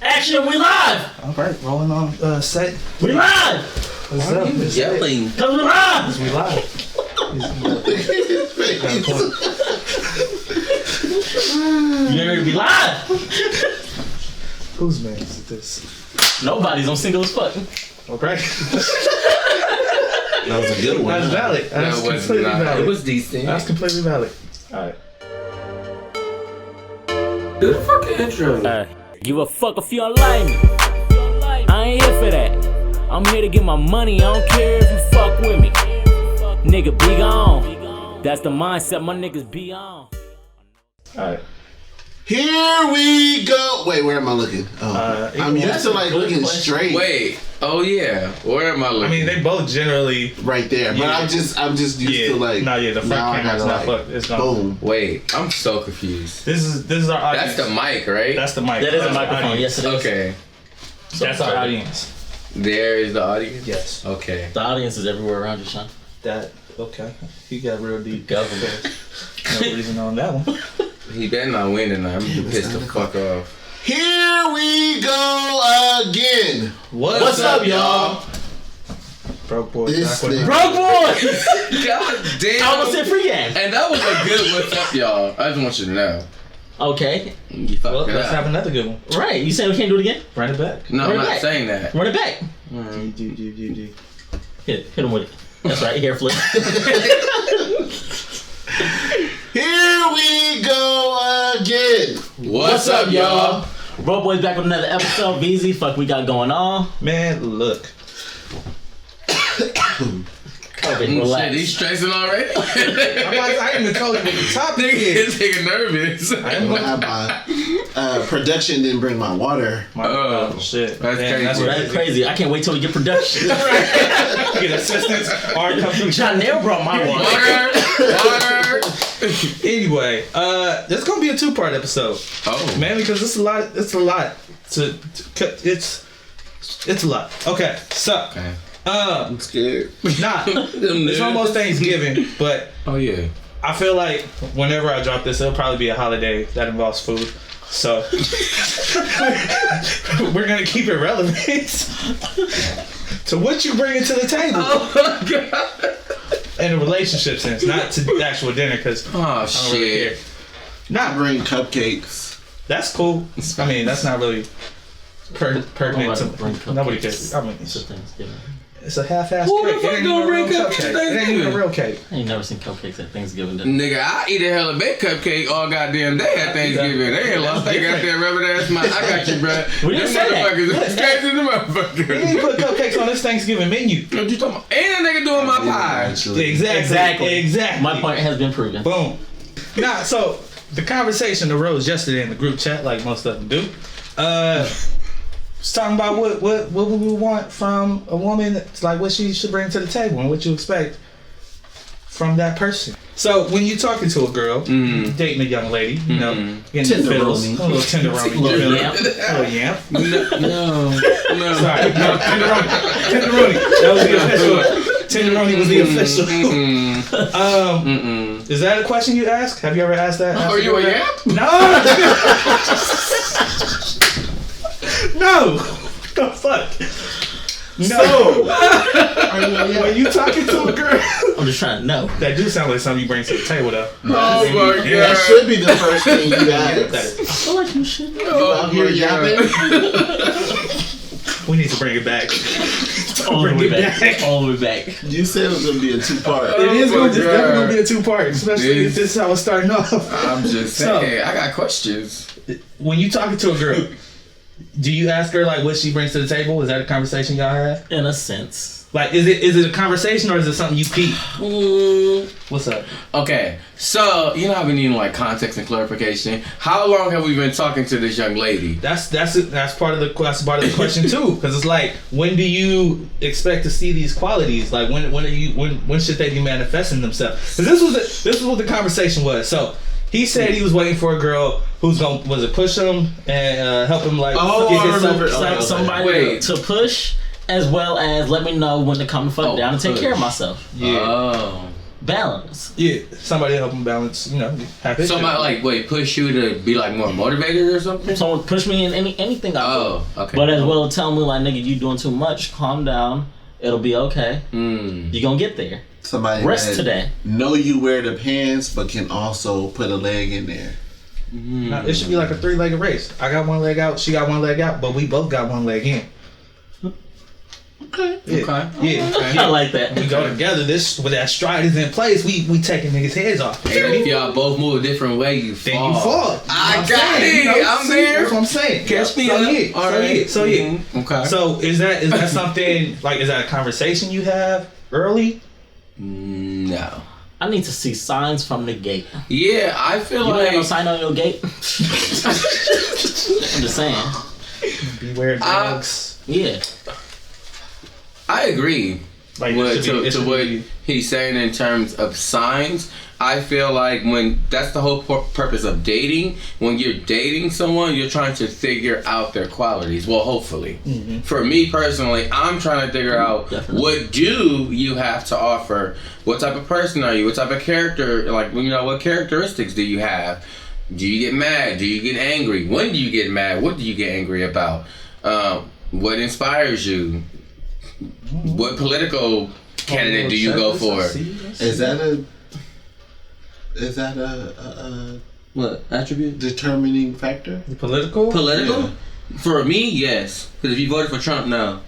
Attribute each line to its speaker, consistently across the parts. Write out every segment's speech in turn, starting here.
Speaker 1: Action, we live!
Speaker 2: Alright, rolling on set.
Speaker 1: We live!
Speaker 2: What's up?
Speaker 3: Yelling.
Speaker 1: Cause we live!
Speaker 2: We live.
Speaker 1: You ready to be live?
Speaker 2: Whose man is this?
Speaker 1: Nobody's on single as fuck.
Speaker 2: Okay.
Speaker 3: That was a good one.
Speaker 2: That's valid. That's completely valid.
Speaker 3: It was decent.
Speaker 2: That's completely valid. Alright.
Speaker 3: Do the fucking intro.
Speaker 4: Give a fuck if you don't like me. I ain't here for that. I'm here to get my money. I don't care if you fuck with me. Nigga, be gone. That's the mindset my niggas be on.
Speaker 2: Alright.
Speaker 5: Here we go. Wait, where am I looking? Oh, I'm used to like looking straight.
Speaker 3: Wait. Oh yeah. Where am I looking?
Speaker 2: I mean, they both generally
Speaker 5: Right there, but I'm just used to like.
Speaker 2: No, yeah, the front
Speaker 5: now I
Speaker 2: camera's
Speaker 5: gotta,
Speaker 2: not fucked. It's not.
Speaker 5: Boom.
Speaker 3: Wait. I'm so confused.
Speaker 2: This is our audience.
Speaker 3: That's the mic, right?
Speaker 2: That's the mic.
Speaker 1: That is a
Speaker 2: That's the
Speaker 1: microphone,
Speaker 2: audience.
Speaker 1: yes it is.
Speaker 3: Okay.
Speaker 2: That's our audience.
Speaker 3: There is the audience.
Speaker 2: Yes.
Speaker 3: Okay.
Speaker 1: The audience is everywhere around you, Shawn.
Speaker 2: That okay. He got real deep.
Speaker 1: Government.
Speaker 2: No reason on that one.
Speaker 3: He better not win tonight. I'm gonna piss the fuck off.
Speaker 5: Here we go again.
Speaker 2: What's
Speaker 1: up, y'all?
Speaker 2: Broke boy.
Speaker 5: This
Speaker 2: back with-
Speaker 5: nigga.
Speaker 1: Broke boy!
Speaker 3: God damn.
Speaker 1: I almost said free game.
Speaker 3: And that was a good what's up, y'all. I just want you to know.
Speaker 1: Okay.
Speaker 3: You fucked
Speaker 2: Well,
Speaker 3: it
Speaker 2: let's
Speaker 3: up.
Speaker 2: have another good one.
Speaker 1: Right, you saying we can't do it again?
Speaker 2: Run it back.
Speaker 3: No,
Speaker 1: Run
Speaker 3: I'm
Speaker 1: it
Speaker 3: not
Speaker 1: back.
Speaker 3: saying that.
Speaker 1: Run it back.
Speaker 2: G.
Speaker 1: Hit him with it. That's right, hair flip.
Speaker 5: Here we go again.
Speaker 3: What's up, y'all?
Speaker 1: Bro Boy's back with another episode. Veezy, fuck we got going on.
Speaker 2: Man, look.
Speaker 1: Okay,
Speaker 3: Shit,
Speaker 1: relax.
Speaker 3: he's stressing already.
Speaker 2: I ain't even told you what the topic is.
Speaker 3: Nigga nervous.
Speaker 5: Production didn't bring my water.
Speaker 3: Oh,
Speaker 2: shit.
Speaker 3: that's crazy.
Speaker 1: That's crazy. I can't wait till we get production.
Speaker 2: Get assistance. Alright, come through.
Speaker 1: John Nair brought my water.
Speaker 3: Water.
Speaker 2: Anyway, this is gonna be a two-part episode.
Speaker 3: Oh.
Speaker 2: Man, because it's a lot. It's a lot. It's a lot. Okay, so
Speaker 3: Okay.
Speaker 5: I'm scared.
Speaker 2: it's almost Thanksgiving, but
Speaker 3: Oh yeah.
Speaker 2: I feel like whenever I drop this, it'll probably be a holiday that involves food. So we're gonna keep it relevant to what you bring to the table
Speaker 3: Oh my god.
Speaker 2: in a relationship sense, not to the actual dinner, because
Speaker 3: Oh
Speaker 2: I don't really care.
Speaker 3: shit.
Speaker 5: I
Speaker 2: Not
Speaker 5: bring cupcakes.
Speaker 2: that's cool. I mean, that's not really pertinent to
Speaker 1: Nobody
Speaker 2: nobody cares. I mean,
Speaker 1: It's a Thanksgiving.
Speaker 2: it's a half-assed
Speaker 3: Who the
Speaker 2: cake.
Speaker 3: fuck
Speaker 2: It ain't
Speaker 3: gonna
Speaker 2: even a real
Speaker 3: bring cupcakes
Speaker 2: cupcake.
Speaker 3: to
Speaker 2: It ain't even a
Speaker 3: Thanksgiving?
Speaker 2: real cake.
Speaker 1: I ain't never seen cupcakes at Thanksgiving dinner.
Speaker 3: Nigga, I eat a hella baked cupcake all goddamn day at Thanksgiving. They ain't lost their goddamn rubber ass mouth. I got you, bruh.
Speaker 1: We didn't say that.
Speaker 3: Motherfuckers, it's crazy the
Speaker 2: He
Speaker 3: motherfuckers.
Speaker 2: ain't put cupcakes on this Thanksgiving menu.
Speaker 3: What you talking about? And that nigga doing my pie.
Speaker 2: Exactly.
Speaker 1: My point has been proven.
Speaker 2: Boom. Nah, so the conversation arose yesterday in the group chat, like most of them do. Was talking about what we would want from a woman. It's like what she should bring to the table and what you expect from that person. So when you're talking to a girl, dating a young lady, you know, getting the feels, a little tenderoni,
Speaker 1: Little
Speaker 2: a
Speaker 1: yamp.
Speaker 2: little yamp.
Speaker 3: No.
Speaker 2: Sorry, no, tenderoni. That was the official. Tenderoni was the official. Is that a question you ask? Have you ever asked that?
Speaker 3: Are you a yap?
Speaker 2: No. No. The fuck. No. When you talking to a girl,
Speaker 1: I'm just trying to know.
Speaker 2: that do sound like something you bring to the table, though.
Speaker 3: Oh my god.
Speaker 5: That should be the first thing you ask.
Speaker 1: I feel like you should know.
Speaker 3: Oh
Speaker 5: Out here
Speaker 3: my
Speaker 5: yapping.
Speaker 2: We need to bring it back.
Speaker 1: All the way
Speaker 2: Bring it
Speaker 1: back. All the way back.
Speaker 5: You said it was gonna be a two-part.
Speaker 2: It is
Speaker 3: my
Speaker 2: going to,
Speaker 3: God.
Speaker 2: definitely going to be a two-part, especially if this is how it's starting off.
Speaker 3: I'm just saying, I got questions.
Speaker 2: When you talking to a girl, do you ask her like what she brings to the table? Is that a conversation y'all have?
Speaker 1: In a sense.
Speaker 2: Like, is it a conversation or is it something you keep? What's up?
Speaker 3: Okay, so you know I've been needing like context and clarification. How long have we been talking to this young lady?
Speaker 2: That's part of the question too, because it's like, when do you expect to see these qualities? Like, when should they be manifesting themselves? Because this was what the conversation was. So he said he was waiting for a girl who's gonna push him and help him like get his
Speaker 1: Somebody to push, as well as let me know when to come the fuck down and take care of myself.
Speaker 2: Yeah.
Speaker 3: Oh.
Speaker 1: balance.
Speaker 2: Yeah, somebody help them balance. You know, have it.
Speaker 3: Somebody push you to be like more motivated or something.
Speaker 1: Someone push me in anything I do.
Speaker 3: Oh, okay.
Speaker 1: But as well tell me like, nigga, you doing too much. Calm down. It'll be okay. You gonna get there.
Speaker 5: Somebody
Speaker 1: rest today.
Speaker 5: Know you wear the pants, but can also put a leg in there.
Speaker 2: Now, it should be like a 3-legged race. I got one leg out, she got one leg out, but we both got one leg in.
Speaker 5: Okay.
Speaker 2: Yeah.
Speaker 3: Okay.
Speaker 2: Yeah.
Speaker 1: I like that.
Speaker 2: We go together. This with that stride is in place. We taking niggas' heads off.
Speaker 3: And if y'all both move a different way, you fall.
Speaker 2: Then you fall.
Speaker 3: I got it. I'm there.
Speaker 2: That's what I'm saying.
Speaker 3: Catch me
Speaker 2: so
Speaker 3: up.
Speaker 2: Yeah.
Speaker 3: All right.
Speaker 2: So yeah.
Speaker 3: Okay.
Speaker 2: So is that something like? Is that a conversation you have early?
Speaker 3: No.
Speaker 1: I need to see signs from the gate.
Speaker 3: Yeah, I feel
Speaker 1: You don't have no
Speaker 3: like
Speaker 1: sign on your gate? I'm just saying.
Speaker 2: Beware dogs.
Speaker 1: Yeah.
Speaker 3: I agree
Speaker 2: Like
Speaker 3: to what he's saying in terms of signs. I feel like when that's the whole purpose of dating. When you're dating someone, you're trying to figure out their qualities. Well, hopefully. For me personally, I'm trying to figure out what do you have to offer. What type of person are you? What type of character? Like, you know, what characteristics do you have? Do you get mad? Do you get angry? When do you get mad? What do you get angry about? What inspires you? What political candidate do you go for?
Speaker 5: Is that a
Speaker 3: What attribute?
Speaker 5: determining factor?
Speaker 2: Political?
Speaker 3: Political?
Speaker 5: Yeah.
Speaker 3: For me, yes. Because if you voted for Trump, no.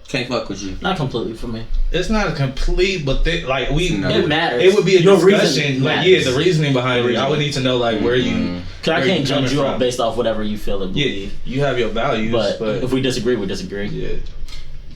Speaker 3: Can't fuck with you.
Speaker 1: Not completely for me.
Speaker 2: It's not a complete, but like we.
Speaker 3: No.
Speaker 1: It matters.
Speaker 2: It would be a
Speaker 1: Your
Speaker 2: discussion.
Speaker 1: reason
Speaker 2: Like
Speaker 1: matters.
Speaker 2: the reasoning behind it. I would need to know like where you.
Speaker 1: Cause I can't judge you
Speaker 2: coming
Speaker 1: off
Speaker 2: from.
Speaker 1: based off whatever you feel and
Speaker 2: Yeah,
Speaker 1: believe.
Speaker 2: you have your values,
Speaker 1: But,
Speaker 2: but
Speaker 1: if we disagree, we disagree.
Speaker 2: yeah.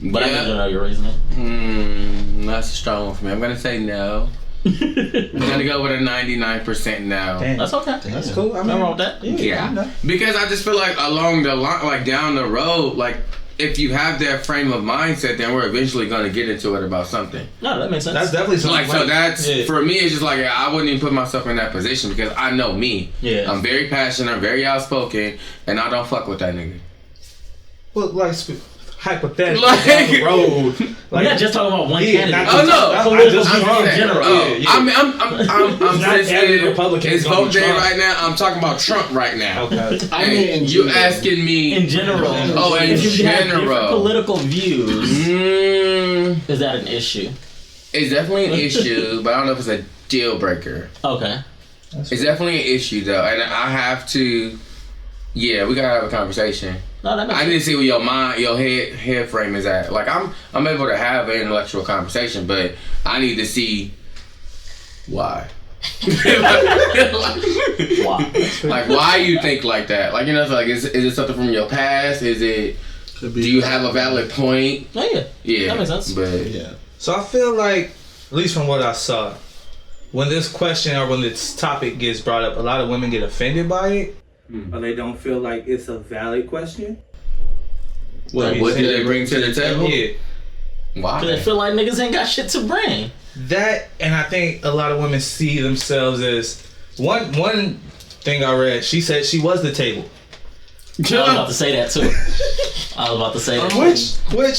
Speaker 1: But I need to know your reasoning.
Speaker 3: That's a strong one for me. I'm going to say no. I'm going to go with a 99% no.
Speaker 2: Damn.
Speaker 1: That's okay.
Speaker 2: That's cool. I mean,
Speaker 1: Nothing wrong with that.
Speaker 3: Yeah.
Speaker 2: you know.
Speaker 3: Because I just feel like along the line, like down the road, like if you have that frame of mindset, then we're eventually going to get into it about something.
Speaker 1: No, that makes sense.
Speaker 2: That's definitely something.
Speaker 3: Like, so that's,
Speaker 2: yeah.
Speaker 3: for me, it's just like, I wouldn't even put myself in that position because I know me.
Speaker 1: Yeah.
Speaker 3: I'm very passionate, I'm very outspoken, and I don't fuck with that nigga.
Speaker 2: Well, like hypothetically,
Speaker 3: Like-
Speaker 2: down the road.
Speaker 1: We're not just talking about one
Speaker 2: Yeah,
Speaker 1: candidate.
Speaker 2: not
Speaker 3: Oh no!
Speaker 2: I
Speaker 1: Political
Speaker 2: just-
Speaker 1: views
Speaker 2: I'm
Speaker 1: in
Speaker 2: saying,
Speaker 1: general.
Speaker 3: Oh,
Speaker 2: yeah.
Speaker 3: I'm
Speaker 2: Not every
Speaker 3: sensitive.
Speaker 2: Republican
Speaker 3: It's
Speaker 2: is gonna
Speaker 3: vote
Speaker 2: be
Speaker 3: day
Speaker 2: Trump.
Speaker 3: right now. I'm talking about Trump right now.
Speaker 2: Okay.
Speaker 5: I mean, in
Speaker 3: You
Speaker 5: general.
Speaker 3: asking me
Speaker 1: In general.
Speaker 3: Oh, in
Speaker 1: if you have different
Speaker 3: general.
Speaker 1: political views, is that an issue?
Speaker 3: It's definitely an issue, but I don't know if it's a deal breaker.
Speaker 1: Okay.
Speaker 3: It's definitely an issue though, and I have to. Yeah, we gotta have a conversation.
Speaker 1: No, that makes
Speaker 3: I
Speaker 1: sense.
Speaker 3: need to see where your mind, your head frame is at. Like I'm able to have an intellectual conversation, but I need to see why.
Speaker 1: Wow.
Speaker 3: Like why you think like that? Like, you know, it's like is it something from your past? Is it?
Speaker 5: Could be
Speaker 3: Do you have a valid point?
Speaker 1: Oh, yeah.
Speaker 3: Yeah,
Speaker 1: That makes sense.
Speaker 3: But
Speaker 5: Yeah.
Speaker 2: So I feel like, at least from what I saw, when this question or when this topic gets brought up, a lot of women get offended by it, or they don't feel like it's a valid question.
Speaker 3: what do they bring to the table?
Speaker 2: Yeah,
Speaker 3: Why?
Speaker 1: Because they feel like niggas ain't got shit to bring.
Speaker 2: that, and I think a lot of women see themselves as one thing I read. She said she was the table.
Speaker 1: I was about to say that too. I was about to say that.
Speaker 2: Which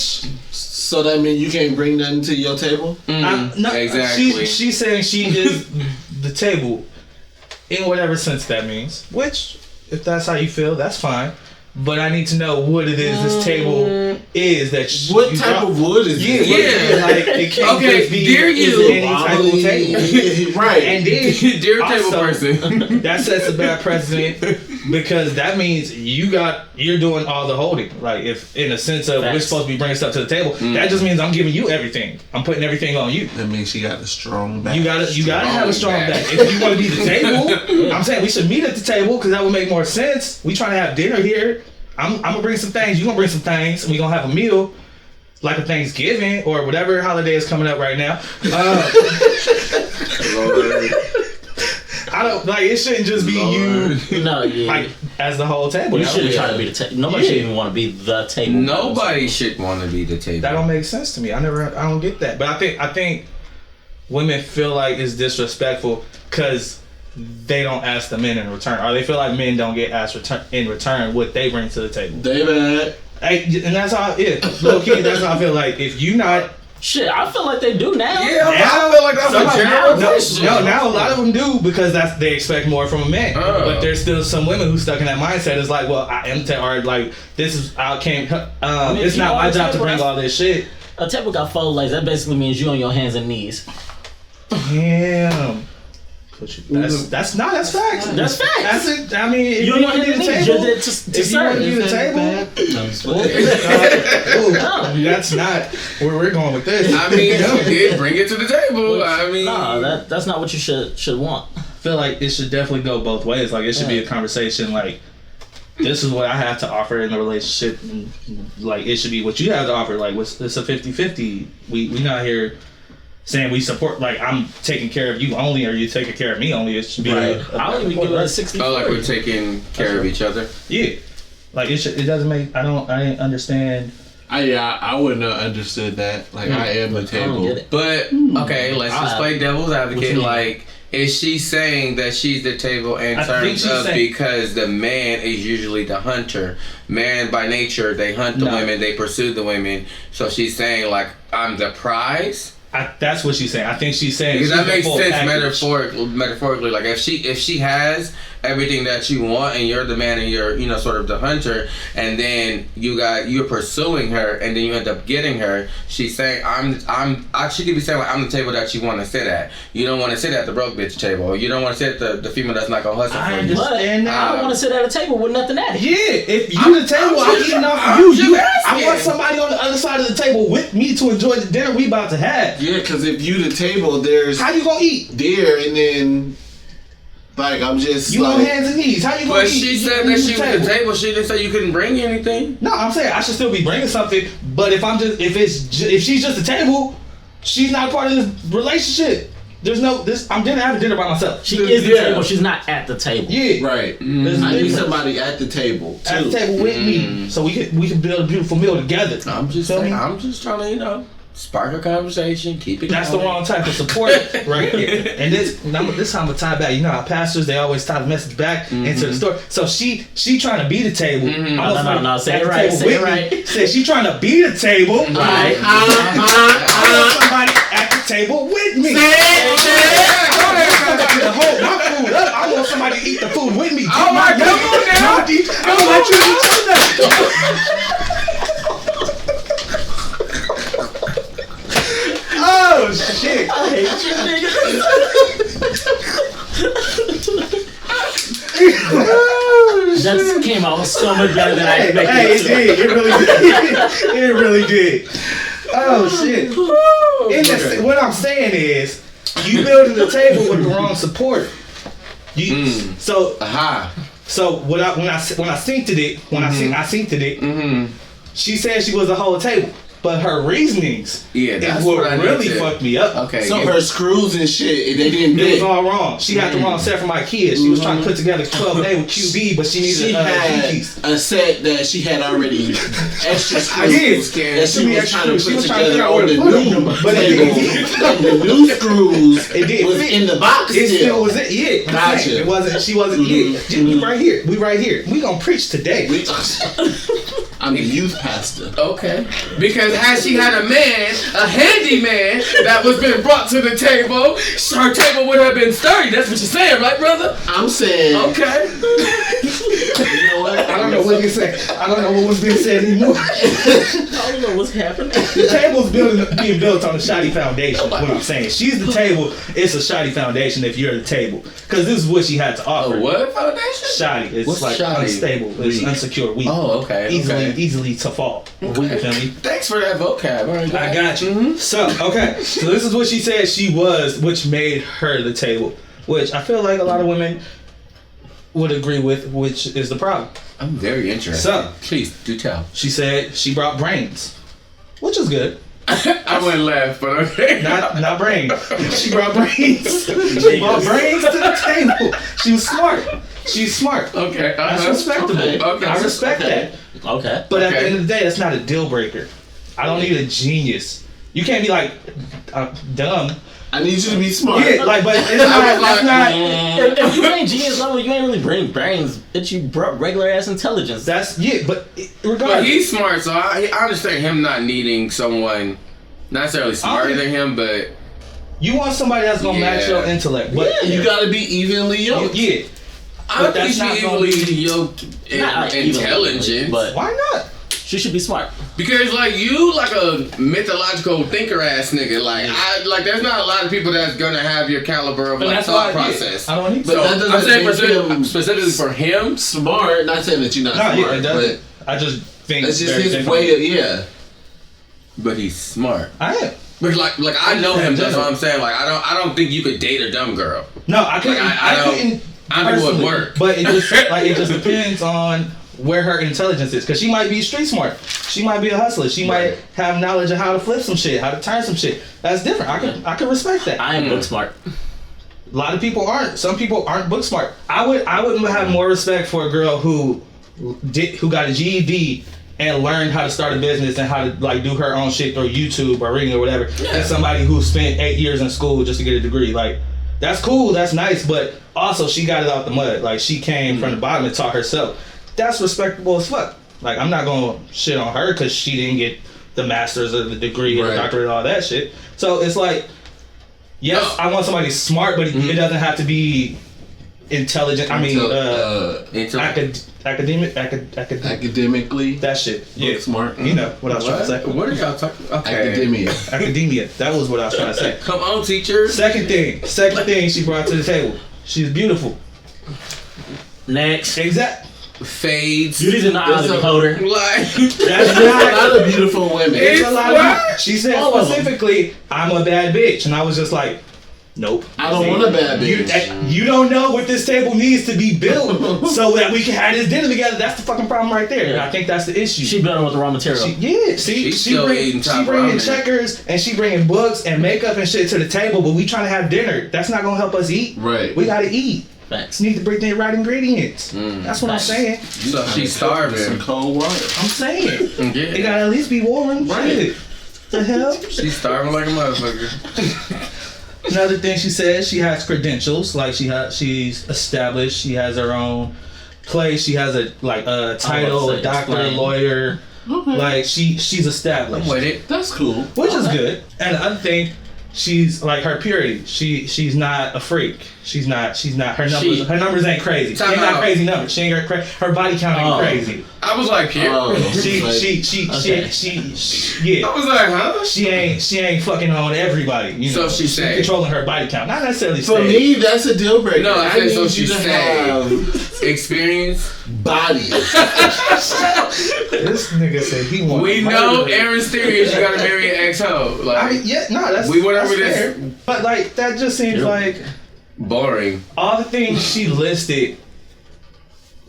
Speaker 5: So that means you can't bring nothing to your table?
Speaker 2: no,
Speaker 3: exactly.
Speaker 2: She's saying she is the table in whatever sense that means. Which, if that's how you feel, that's fine. But I need to know what it is this table is that
Speaker 5: What
Speaker 2: you
Speaker 5: type
Speaker 2: brought.
Speaker 5: of wood is
Speaker 2: Yeah,
Speaker 5: this?
Speaker 3: Yeah.
Speaker 2: like it can't
Speaker 3: Okay,
Speaker 2: just be
Speaker 3: dear
Speaker 2: is
Speaker 3: you.
Speaker 2: it any type of table.
Speaker 5: Right.
Speaker 2: And then
Speaker 3: Dear table
Speaker 2: also,
Speaker 3: person.
Speaker 2: that sets a bad precedent because that means you're doing all the holding. Like if in a sense of we're
Speaker 1: Facts.
Speaker 2: supposed to be bringing stuff to the table, that just means I'm giving you everything. I'm putting everything on you.
Speaker 5: That means she got a strong back.
Speaker 2: You gotta have a strong
Speaker 3: back.
Speaker 2: back. If you want to be the table, I'm saying we should meet at the table because that would make more sense. We trying to have dinner here. I'm gonna bring some things. You gonna bring some things. And we gonna have a meal, like a Thanksgiving or whatever holiday is coming up right now. I don't like. It shouldn't just be you,
Speaker 1: No, yeah.
Speaker 2: like as the whole table.
Speaker 1: you
Speaker 2: That
Speaker 1: shouldn't
Speaker 2: don't-
Speaker 1: try to be the table. Nobody should even want to be the table.
Speaker 3: Nobody should want to be the table.
Speaker 2: That don't make sense to me. I don't get that. But I think women feel like it's disrespectful because they don't ask the men in return, or they feel like men don't get asked in return what they bring to the table.
Speaker 5: David.
Speaker 2: And that's how, low key, that's how I feel like if you not
Speaker 1: Shit, I feel like they do now.
Speaker 3: Yeah, I feel like that's a general question.
Speaker 2: Now a lot of them do because they expect more from a man. But there's still some women who stuck in that mindset. It's like, well, I am or like this is I can't. It's not my job to bring all this shit.
Speaker 1: A table got 4 legs. That basically means you on your hands and knees.
Speaker 2: Damn. That's facts.
Speaker 1: That's facts.
Speaker 2: That's it. I mean, if you
Speaker 1: on
Speaker 2: want to
Speaker 1: your
Speaker 2: be the
Speaker 1: knees,
Speaker 2: table,
Speaker 1: you're there
Speaker 2: if you want to be the table, that's not where we're going with this.
Speaker 3: I mean, you did bring it to the table. I mean,
Speaker 1: nah, that's not what you should want.
Speaker 2: I feel like it should definitely go both ways. Like it should be a conversation. Like this is what I have to offer in the relationship. And, like it should be what you have to offer. Like it's a 50-50. We not here saying we support, like I'm taking care of you only or you taking care of me only. It should be
Speaker 1: I don't even give it a 60.
Speaker 3: like we're taking care of each other.
Speaker 2: Yeah, like it doesn't make. I didn't understand.
Speaker 5: I wouldn't have understood that. Like I am the table.
Speaker 1: I don't get it.
Speaker 3: But okay, let's just play devil's advocate. Like, is she saying that she's the table in terms of because the man is usually the hunter? Man by nature, they hunt the women, they pursue the women. So she's saying like I'm the prize.
Speaker 2: That's what she's saying. I think she's saying
Speaker 3: because that makes sense metaphorically. Like if she has everything that you want and you're the man and you're sort of the hunter, and then you're pursuing her and then you end up getting her. She's saying she could be saying like I'm the table that you want to sit at. You don't want to sit at the broke bitch table, or you don't want to sit at the female that's not gonna hustle for you.
Speaker 1: I don't want to sit at a table with nothing at it.
Speaker 2: Yeah, if you the table, I'm eating off of you. I want somebody on the other side of the table with me to enjoy the dinner we about to have.
Speaker 5: Yeah, because if you the table, there's
Speaker 2: how you gonna eat
Speaker 5: there and then like I'm just
Speaker 2: you on hands and knees. How you gonna eat?
Speaker 3: But she said that she was the table. She didn't say you couldn't bring anything.
Speaker 2: No, I'm saying I should still be bringing something. But if she's just a table, she's not part of this relationship. There's no this. I'm gonna have a dinner by myself.
Speaker 1: She is the table. She's not at the table.
Speaker 2: Yeah,
Speaker 5: right. I need somebody at the table too.
Speaker 2: At the table with me, so we can build a beautiful meal together.
Speaker 3: I'm just trying to spark a conversation, keep it.
Speaker 2: That's
Speaker 3: going.
Speaker 2: the wrong type of support right here. And this time we tie back. You know how pastors they always tie the message back into the story. So she trying to be the table.
Speaker 1: No. Say it right. Say it right.
Speaker 2: Said she trying to be the table.
Speaker 1: Right.
Speaker 2: I want somebody at the table with me. To hold my food up. I want somebody to eat the food with me.
Speaker 3: Oh my God!
Speaker 2: I don't want you to eat Oh shit!
Speaker 1: I hate you, nigga. That came out so much better than I expected.
Speaker 2: Hey, it did. It really did. It really did. Oh shit! What I'm saying is, you building the table with the wrong support. So when I synced it, she said she was a whole table. But her reasonings is what really fucked me up.
Speaker 3: Okay.
Speaker 5: So her screws and shit, they didn't fit.
Speaker 2: It was all wrong. She got the wrong set from IKEA. She was trying to put together 12A with QB, but she needed
Speaker 5: a set that she had already extra screws that she was trying to put together on the new table. The new screws was in the box
Speaker 2: still. It
Speaker 5: still
Speaker 2: was it. Yeah.
Speaker 5: Gotcha.
Speaker 2: It wasn't. She wasn't. We right here. We right here. We gonna preach today.
Speaker 5: I'm the youth pastor.
Speaker 3: Okay. Because had she had a handyman that was been brought to the table, her table would have been sturdy. That's what you're saying, right, brother?
Speaker 5: I'm saying.
Speaker 3: Okay.
Speaker 5: You know what?
Speaker 2: I don't know what you say. I don't know what was being said anymore.
Speaker 1: I don't know what's happening.
Speaker 2: The table's being built on a shoddy foundation. What I'm saying, she's the table. It's a shoddy foundation if you're the table, because this is what she had to offer.
Speaker 3: A what foundation?
Speaker 2: Shoddy. It's
Speaker 3: What's
Speaker 2: like
Speaker 3: shoddy?
Speaker 2: Unstable. It's insecure, weak.
Speaker 3: Oh, okay.
Speaker 2: Easily to fall.
Speaker 3: Okay.
Speaker 2: You feel me?
Speaker 3: Thanks for that vocab. Right,
Speaker 2: I got you. So this is what she said she was, which made her the table, which I feel like a lot of women would agree with, which is the problem.
Speaker 3: I'm very interested.
Speaker 2: So
Speaker 3: please do tell.
Speaker 2: She said she brought brains, which is good.
Speaker 3: I wouldn't laugh, but okay.
Speaker 2: Not brains. She brought brains. She brought brains to the table. She was smart. She's smart.
Speaker 3: Okay.
Speaker 2: That's respectable.
Speaker 3: Okay.
Speaker 2: I respect that.
Speaker 1: Okay.
Speaker 2: But at the end of the day, that's not a deal breaker. I don't need a genius. You can't be like dumb.
Speaker 5: I need you to be smart.
Speaker 2: Yeah, like, but it's not.
Speaker 1: If you ain't genius level, you ain't really bring brains. Bitch, you brought regular ass intelligence.
Speaker 2: That's but regardless.
Speaker 3: But he's smart, so I understand him not needing someone Not necessarily smarter than him, but
Speaker 2: you want somebody that's gonna match your intellect, but
Speaker 5: you gotta be evenly yoked.
Speaker 2: Yeah.
Speaker 3: I don't think she evenly yoked and intelligent.
Speaker 1: But
Speaker 2: why not?
Speaker 1: She should be smart.
Speaker 3: Because like you like a mythological thinker ass nigga. Like there's not a lot of people that's gonna have your caliber of like thought process.
Speaker 2: I don't need
Speaker 3: so I'm saying specifically for him,
Speaker 5: smart. Not saying that you're not smart.
Speaker 2: Yeah, it doesn't. I just think
Speaker 5: it's just his way of
Speaker 3: But he's smart.
Speaker 2: I am.
Speaker 3: But like I know him. That's what I'm saying. Like I don't think you could date a dumb girl.
Speaker 2: No, I couldn't. I couldn't.
Speaker 3: I think it would work.
Speaker 2: But it just depends on where her intelligence is, because she might be street smart, she might be a hustler, she might have knowledge of how to flip some shit, how to turn some shit. That's different. I can respect that.
Speaker 1: I am book smart.
Speaker 2: A lot of people aren't. Some people aren't book smart. I would have more respect for a girl who got a GED and learned how to start a business and how to like do her own shit through YouTube or reading or whatever, than somebody who spent 8 years in school just to get a degree. Like, that's cool, that's nice, but also she got it out the mud. Like, she came from the bottom and taught herself. That's respectable as fuck. Like, I'm not gonna shit on her because she didn't get the master's or the degree or the doctorate, all that shit. So it's like, yes, I want somebody smart, but it doesn't have to be intelligent. I mean, academically. That shit. Yeah, smart. You know what I was trying to say.
Speaker 3: What are y'all talking about? Okay.
Speaker 2: Academia. That was what I was trying to say.
Speaker 3: Come on, teacher.
Speaker 2: Second thing she brought to the table. She's beautiful.
Speaker 1: Next.
Speaker 2: Exact.
Speaker 3: Fades.
Speaker 1: Beauty's in the eye of the beholder.
Speaker 3: Like,
Speaker 5: that's not a lot of beautiful women.
Speaker 2: It's a lot of. She said specifically, "I'm a bad bitch," and I was just like, "Nope,
Speaker 5: I don't want a bad bitch."
Speaker 2: You don't know what this table needs to be built so that we can have this dinner together. That's the fucking problem right there. And I think that's the issue.
Speaker 1: She building with the raw material.
Speaker 2: She bringing checkers and she bringing books and makeup and shit to the table, but we trying to have dinner. That's not gonna help us eat.
Speaker 5: Right.
Speaker 2: We gotta eat.
Speaker 1: Facts.
Speaker 2: Need to bring the right ingredients. That's what I'm saying.
Speaker 3: So she's starving.
Speaker 5: Some cold water.
Speaker 2: I'm saying. It gotta at least be warm. Right. The hell?
Speaker 3: She's starving like a motherfucker.
Speaker 2: Another thing she says, she has credentials. Like she's established. She has her own place. She has a title, a doctor, a lawyer. Okay. Like she's established.
Speaker 3: I'm with it.
Speaker 5: That's cool.
Speaker 2: Which is good. And the other thing, she's like her purity. She's not a freak. She's not her numbers. Her numbers ain't crazy. She ain't got crazy numbers. She ain't got her body count ain't crazy.
Speaker 3: I was like,
Speaker 2: yeah. I was
Speaker 3: like, huh?
Speaker 2: She ain't fucking on everybody. You know?
Speaker 3: So she's
Speaker 2: controlling her body count. Not necessarily.
Speaker 5: For me, that's a deal breaker.
Speaker 3: No, I said so she's experience
Speaker 5: body.
Speaker 2: This nigga said he wants.
Speaker 3: We know Aaron's theory is you gotta marry an ex-hoe. Like,
Speaker 2: I mean, that's
Speaker 3: we went over this.
Speaker 2: Fair. But like that just seems like
Speaker 3: boring.
Speaker 2: All the things she listed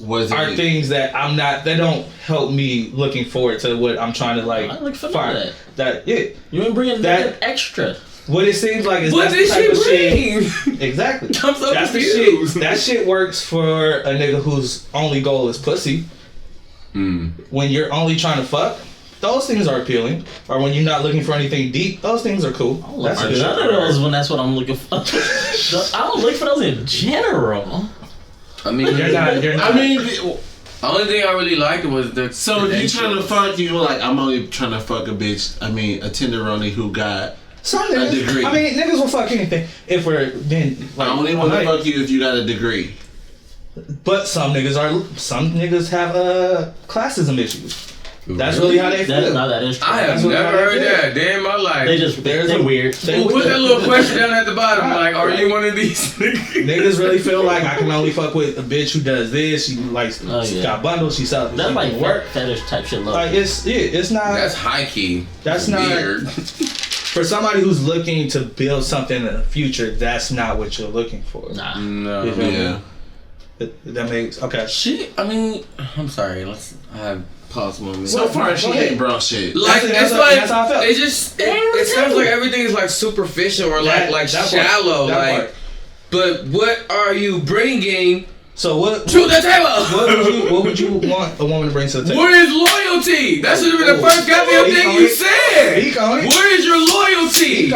Speaker 2: are things that I'm not. They don't help me looking forward to what I'm trying to like.
Speaker 1: I look for
Speaker 2: find. That
Speaker 1: you ain't bringing that extra.
Speaker 2: What it seems like is
Speaker 3: what
Speaker 2: that's
Speaker 3: did
Speaker 2: the type
Speaker 3: she
Speaker 2: of shit. Exactly.
Speaker 3: I'm so
Speaker 2: that's
Speaker 3: confused.
Speaker 2: The shit. That shit works for a nigga whose only goal is pussy. When you're only trying to fuck, those things are appealing. Or when you're not looking for anything deep, those things are cool.
Speaker 1: That's good. None of those when that's what I'm looking for. I don't look for those in general.
Speaker 3: I mean,
Speaker 2: you're not.
Speaker 5: I mean,
Speaker 3: the only thing I really liked was the.
Speaker 5: So if you trying to fuck, you like, I'm only trying to fuck a bitch. I mean, a tenderoni who got a degree.
Speaker 2: I mean, niggas will fuck anything if we're then. Like,
Speaker 5: I only want to fuck you if you got a degree.
Speaker 2: But some niggas have classism issues. That's really how they feel.
Speaker 1: That is true.
Speaker 3: I have never heard that day in my life.
Speaker 1: They're weird.
Speaker 3: Put that little question down at the bottom. Like, are you one of these niggas?
Speaker 2: Niggas really feel like I can only fuck with a bitch who does this. She likes, she got bundles. She sells.
Speaker 1: That's like work fetish type shit.
Speaker 2: Like it's not.
Speaker 3: That's high key.
Speaker 2: That's
Speaker 3: weird.
Speaker 2: Not. For somebody who's looking to build something in the future, that's not what you're looking for.
Speaker 1: Nah.
Speaker 3: No.
Speaker 5: Yeah.
Speaker 2: That makes okay.
Speaker 3: I mean, I'm sorry. I have pause moment.
Speaker 5: So far, she ain't brought shit.
Speaker 3: Like
Speaker 2: that's how I felt.
Speaker 3: It just it sounds like everything is like superficial or like shallow. Like, but what are you bringing?
Speaker 2: So what
Speaker 3: to the table?
Speaker 2: What would you want a woman to bring to the table?
Speaker 3: Where is loyalty? That should have been the first goddamn thing you said. Where is your loyalty?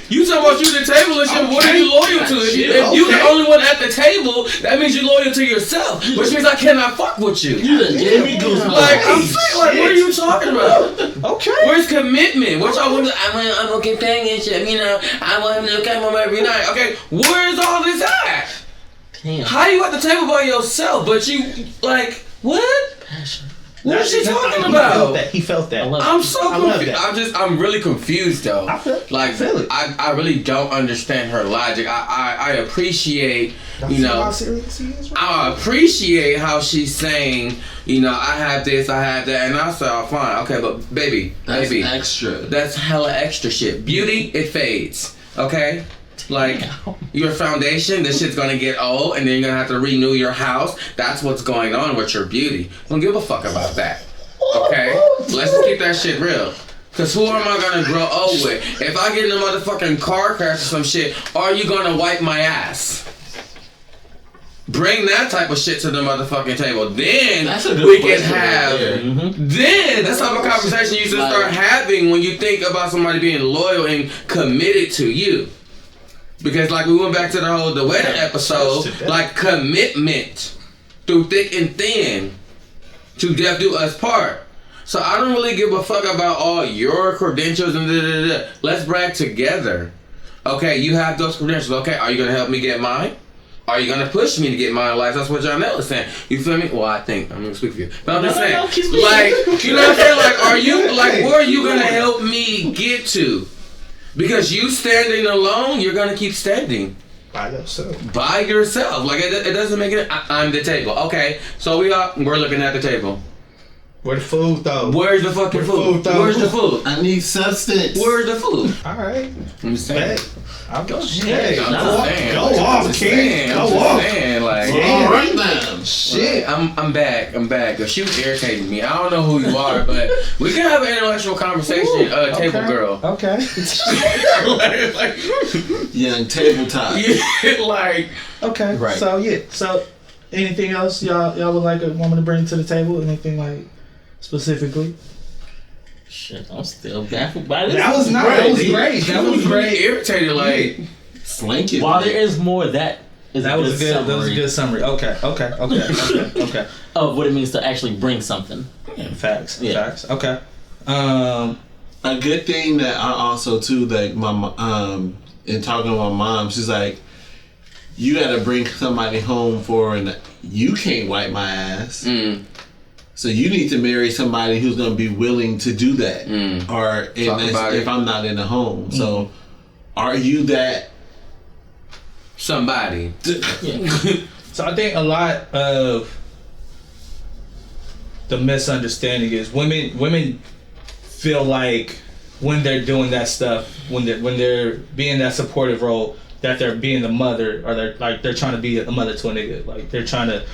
Speaker 3: You talking about you at the table and shit. What are you loyal to? If you the only one at the table, that means you're loyal to yourself, which means I cannot fuck with you.
Speaker 5: You done gave me goosebumps.
Speaker 3: Like I'm saying, like what are you talking about?
Speaker 2: Okay.
Speaker 3: Where's commitment? What y'all want? I want companionship. You know, I want him to come home every night. Okay, where's all this at?
Speaker 1: Damn.
Speaker 3: How you at the table by yourself? But you like what?
Speaker 1: Passion.
Speaker 3: What is she talking
Speaker 2: He
Speaker 3: about?
Speaker 2: felt that. He felt that.
Speaker 3: I'm so
Speaker 2: I love
Speaker 3: confused.
Speaker 2: that.
Speaker 3: I'm really confused though.
Speaker 2: I feel it.
Speaker 3: I really don't understand her logic. I appreciate, you know,
Speaker 2: how serious he is, right?
Speaker 3: I appreciate how she's saying, you know, I have this, I have that, and I said, oh, fine, okay, but baby,
Speaker 5: extra.
Speaker 3: that's hella extra shit. Beauty, it fades, okay? Like, your foundation, this shit's gonna get old, and then you're gonna have to renew your house. That's what's going on with your beauty. Don't give a fuck about that, okay? Let's just keep that shit real. Cause who am I gonna grow old with? If I get in a motherfucking car crash or some shit, are you gonna wipe my ass? Bring that type of shit to the motherfucking table. Then we can have. Then that's the type of conversation you should start having when you think about somebody being loyal and committed to you. Because like we went back to the wedding episode, like commitment through thick and thin, to death do us part. So I don't really give a fuck about all your credentials and da-da-da-da. Let's brag together. Okay, you have those credentials. Okay, are you gonna help me get mine? Are you gonna push me to get mine? Like that's what Janelle is saying. You feel me? Well, I think I'm gonna speak for you, but I'm just saying, like, you know what I'm saying? Like, are you like where are you gonna help me get to? Because you standing alone, you're gonna keep standing
Speaker 2: By yourself.
Speaker 3: by yourself. Like it doesn't make it. I'm the table. Okay, so we're looking at the table.
Speaker 2: Where the food though?
Speaker 3: Where's the fucking food?
Speaker 2: though?
Speaker 3: Where's the food?
Speaker 5: I need substance.
Speaker 3: Where's the food?
Speaker 2: All right.
Speaker 3: I'm saying.
Speaker 2: I'll go.
Speaker 3: I'm just saying.
Speaker 2: Go off, King. Go off.
Speaker 3: Like,
Speaker 5: All right now.
Speaker 2: Shit.
Speaker 3: I'm back. She was irritating me. I don't know who you are, but we can have an intellectual conversation. Table girl.
Speaker 2: Okay.
Speaker 3: like,
Speaker 5: Young tabletop.
Speaker 3: yeah, like.
Speaker 2: Okay.
Speaker 1: Right.
Speaker 2: So yeah. So anything else y'all would like a woman to bring to the table? Anything like specifically?
Speaker 1: Shit, I'm still baffled by this.
Speaker 2: That was great. That was great.
Speaker 3: Irritated, like.
Speaker 5: Slinky.
Speaker 1: While there is more, that was a
Speaker 2: good summary. Okay.
Speaker 1: Of what it means to actually bring something.
Speaker 2: Facts.
Speaker 1: Yeah.
Speaker 2: Facts. Okay.
Speaker 5: A good thing that I also too, like my in talking to my mom, she's like, you got to bring somebody home you can't wipe my ass. So you need to marry somebody who's going to be willing to do that, or if I'm not in the home. So, are you that
Speaker 3: somebody?
Speaker 2: So I think a lot of the misunderstanding is women feel like when they're doing that stuff, when they're being that supportive role, that they're being the mother, or they're trying to be a mother to a nigga, like they're trying to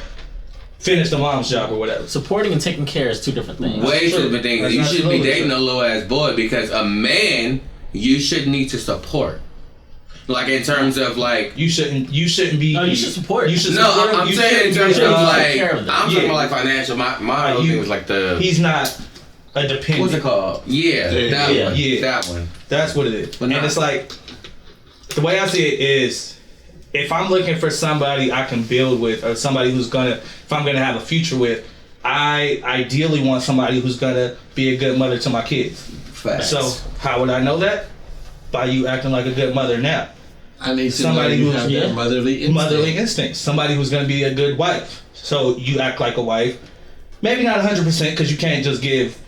Speaker 2: finish the mom's job or whatever.
Speaker 1: Supporting and taking care is two different things.
Speaker 3: Way two different things. You should be dating
Speaker 2: true.
Speaker 3: a little ass boy, because a man you should need to support. Like in terms of like
Speaker 2: you shouldn't be.
Speaker 1: No, you should support.
Speaker 2: You should.
Speaker 3: no,
Speaker 2: support
Speaker 3: I'm
Speaker 2: you
Speaker 3: saying in terms of like I'm talking about like financial. My whole thing was like the.
Speaker 2: He's not a dependent.
Speaker 3: What's it called? Yeah, that one.
Speaker 2: Yeah,
Speaker 3: that one.
Speaker 2: That's what it is.
Speaker 3: But
Speaker 2: and it's like the way I see it is, if I'm looking for somebody I can build with, or somebody if I'm gonna have a future with, I ideally want somebody who's gonna be a good mother to my kids.
Speaker 3: Facts.
Speaker 2: So how would I know that? By you acting like a good mother now.
Speaker 5: I need
Speaker 2: somebody
Speaker 5: who has that motherly instinct.
Speaker 2: Somebody who's gonna be a good wife. So you act like a wife. Maybe not 100%, because you can't just give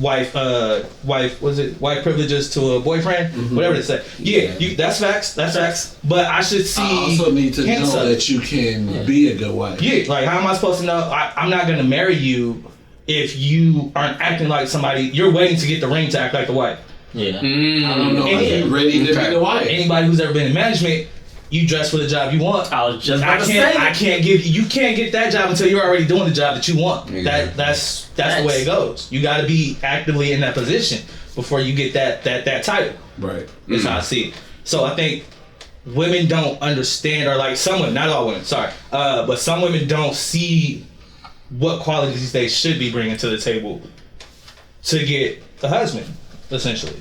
Speaker 2: wife privileges to a boyfriend, whatever they say. Yeah, that's facts. That's facts. But I should see.
Speaker 5: I also need to know that you can be a good wife.
Speaker 2: Yeah, like how am I supposed to know? I'm not gonna marry you if you aren't acting like somebody. You're waiting to get the ring to act like the wife.
Speaker 1: Yeah.
Speaker 5: I don't know. Are you ready to be the wife?
Speaker 2: Anybody who's ever been in management, you dress for the job you want.
Speaker 1: I was just
Speaker 2: I can't give you can't get that job until you're already doing the job that you want.
Speaker 3: Yeah.
Speaker 2: That's the way it goes. You got to be actively in that position before you get that title.
Speaker 5: Right.
Speaker 2: That's how I see it. So I think women don't understand, or like some women, not all women, sorry, but some women don't see what qualities they should be bringing to the table to get a husband, essentially.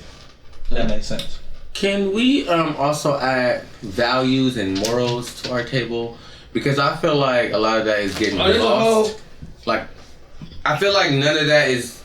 Speaker 2: That makes sense.
Speaker 3: Can we also add values and morals to our table? Because I feel like a lot of that is getting lost. Like, I feel like none of that is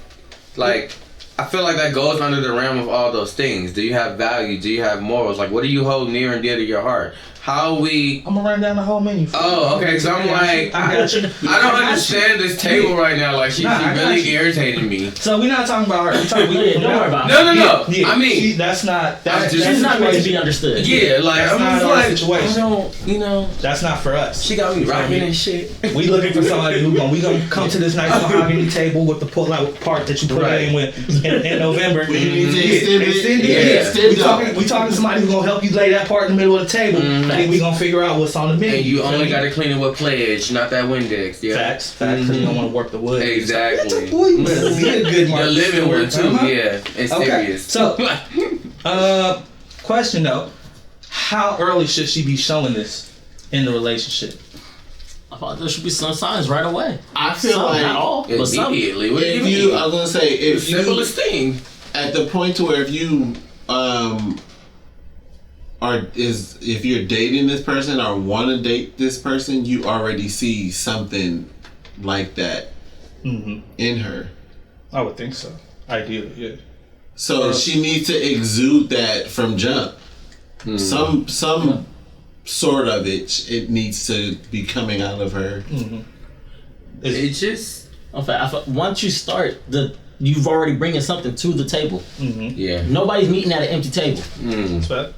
Speaker 3: like I feel like that goes under the realm of all those things. Do you have value? Do you have morals? Like, what do you hold near and dear to your heart? How we...
Speaker 2: I'm gonna run down the whole menu.
Speaker 3: Oh, okay. So I'm like, I don't understand this table right now. Like, she really irritating me.
Speaker 2: So we're not talking about her. Don't
Speaker 1: worry about
Speaker 3: her. No.
Speaker 2: Yeah,
Speaker 3: I mean,
Speaker 2: that's not.
Speaker 1: She's not meant to be understood.
Speaker 3: Yeah, like
Speaker 2: that's
Speaker 3: I'm
Speaker 2: not
Speaker 3: just
Speaker 2: our
Speaker 3: like,
Speaker 2: situation.
Speaker 3: I don't, you know.
Speaker 2: That's not for us.
Speaker 3: She got me rocking and shit.
Speaker 2: We looking for somebody we gonna come to this nice mahogany table with the pull-out part that you put in with in November.
Speaker 5: We need to extend it.
Speaker 2: We talking to somebody who's gonna help you lay that part in the middle of the table, and we gonna figure out what's on the menu.
Speaker 3: And you only got to clean it with pledge, not that Windex. Yeah.
Speaker 2: Facts. Because you don't want to work the wood.
Speaker 3: Exactly.
Speaker 2: Boy, you better get a good mark.
Speaker 3: The living one too. Yeah, it's serious.
Speaker 2: So, question though, how early should she be showing this in the relationship?
Speaker 1: I thought there should be some signs right away.
Speaker 5: I feel like
Speaker 1: not all, but some.
Speaker 3: Immediately. What do you
Speaker 5: If
Speaker 3: mean?
Speaker 5: you, I was gonna say, if
Speaker 3: The
Speaker 5: you
Speaker 3: simplest thing.
Speaker 5: at the point to where if you if you're dating this person or want to date this person, you already see something like that in her.
Speaker 2: I would think so. Ideally, yeah.
Speaker 5: So she needs to exude that from jump. Some sort of it needs to be coming out of her.
Speaker 3: It just...
Speaker 1: Once you start, you've already bringing something to the table.
Speaker 3: Yeah.
Speaker 1: Nobody's meeting at an empty table.
Speaker 2: That's fact.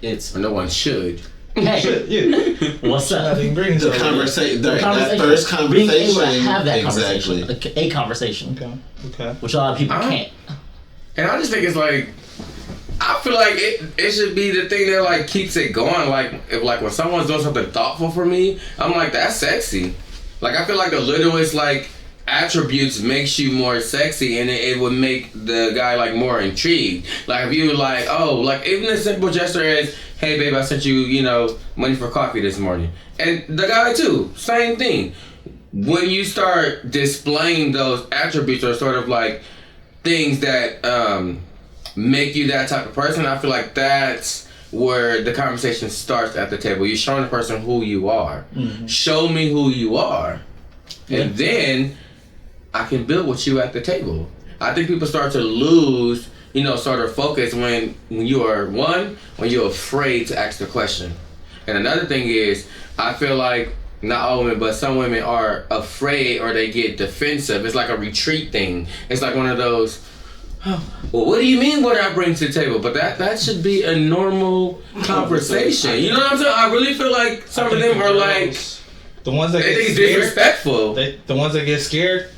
Speaker 1: It's...
Speaker 3: No one should.
Speaker 1: Hey,
Speaker 2: Yeah.
Speaker 1: what's up?
Speaker 5: The conversation, that first conversation,
Speaker 1: being able to have that
Speaker 5: exactly.
Speaker 1: conversation, a conversation,
Speaker 2: Okay.
Speaker 1: which a lot of people can't.
Speaker 3: And I just think it's like, I feel like it should be the thing that like keeps it going. Like if like when someone's doing something thoughtful for me, I'm like, that's sexy. Like I feel like the littlest like attributes makes you more sexy, and it would make the guy like more intrigued. Like if you were like, oh, like even a simple gesture is, hey babe, I sent you, money for coffee this morning. And the guy too, same thing. When you start displaying those attributes or sort of like things that make you that type of person, I feel like that's where the conversation starts at the table. You're showing the person who you are. Show me who you are. And then I can build with you at the table. I think people start to lose, sort of focus when you're afraid to ask the question. And another thing is, I feel like not all women, but some women are afraid or they get defensive. It's like a retreat thing. It's like one of those, well, what do you mean what I bring to the table? But that should be a normal conversation. You know what I'm saying? I really feel like some of them are like,
Speaker 2: the ones that
Speaker 3: they
Speaker 2: get
Speaker 3: think
Speaker 2: scared,
Speaker 3: disrespectful.
Speaker 2: the ones that get scared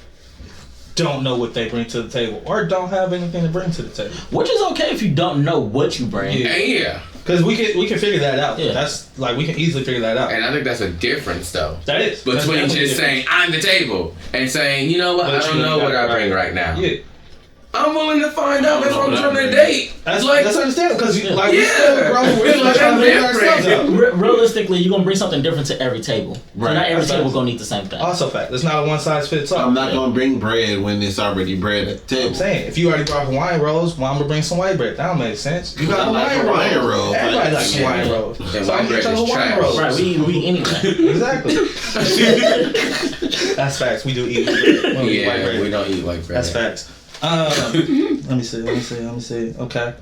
Speaker 2: don't know what they bring to the table or don't have anything to bring to the table.
Speaker 1: Which is okay if you don't know what you bring.
Speaker 3: Yeah.
Speaker 2: Because we can figure that out.
Speaker 1: Yeah.
Speaker 2: That's like we can easily figure that out.
Speaker 3: And I think that's a difference though.
Speaker 2: That is.
Speaker 3: Between just saying I'm the table and saying, you know what, I don't know what I bring right now.
Speaker 2: Yeah.
Speaker 3: I'm willing to find out. That's what I'm trying to date.
Speaker 2: That's
Speaker 3: like,
Speaker 2: understandable because
Speaker 3: Yeah.
Speaker 2: we still grown. We're
Speaker 3: Like,
Speaker 2: trying to figure
Speaker 3: that's
Speaker 2: ourselves out.
Speaker 1: Realistically, you're gonna bring something different to every table.
Speaker 5: Right.
Speaker 1: So not every
Speaker 2: That's
Speaker 1: table
Speaker 2: facts.
Speaker 1: gonna need the same thing.
Speaker 2: Also fact. It's not a one size fits all.
Speaker 5: I'm not gonna bring bread when it's already bread at the table.
Speaker 2: I'm saying, if you already brought Hawaiian rolls, well, I'm gonna bring some white bread. That don't make sense. You got
Speaker 5: I like Hawaiian rolls.
Speaker 2: Everybody likes
Speaker 3: Yeah.
Speaker 2: Hawaiian rolls.
Speaker 3: And
Speaker 2: So
Speaker 3: white
Speaker 2: I'm
Speaker 3: bread
Speaker 2: getting
Speaker 3: is
Speaker 2: Hawaiian
Speaker 3: trash.
Speaker 2: rolls.
Speaker 1: Right, we eat anything.
Speaker 2: Exactly. That's facts. We do eat bread. We don't eat white
Speaker 3: Yeah,
Speaker 2: bread.
Speaker 3: we don't eat white bread.
Speaker 2: That's facts. Let me see. Okay.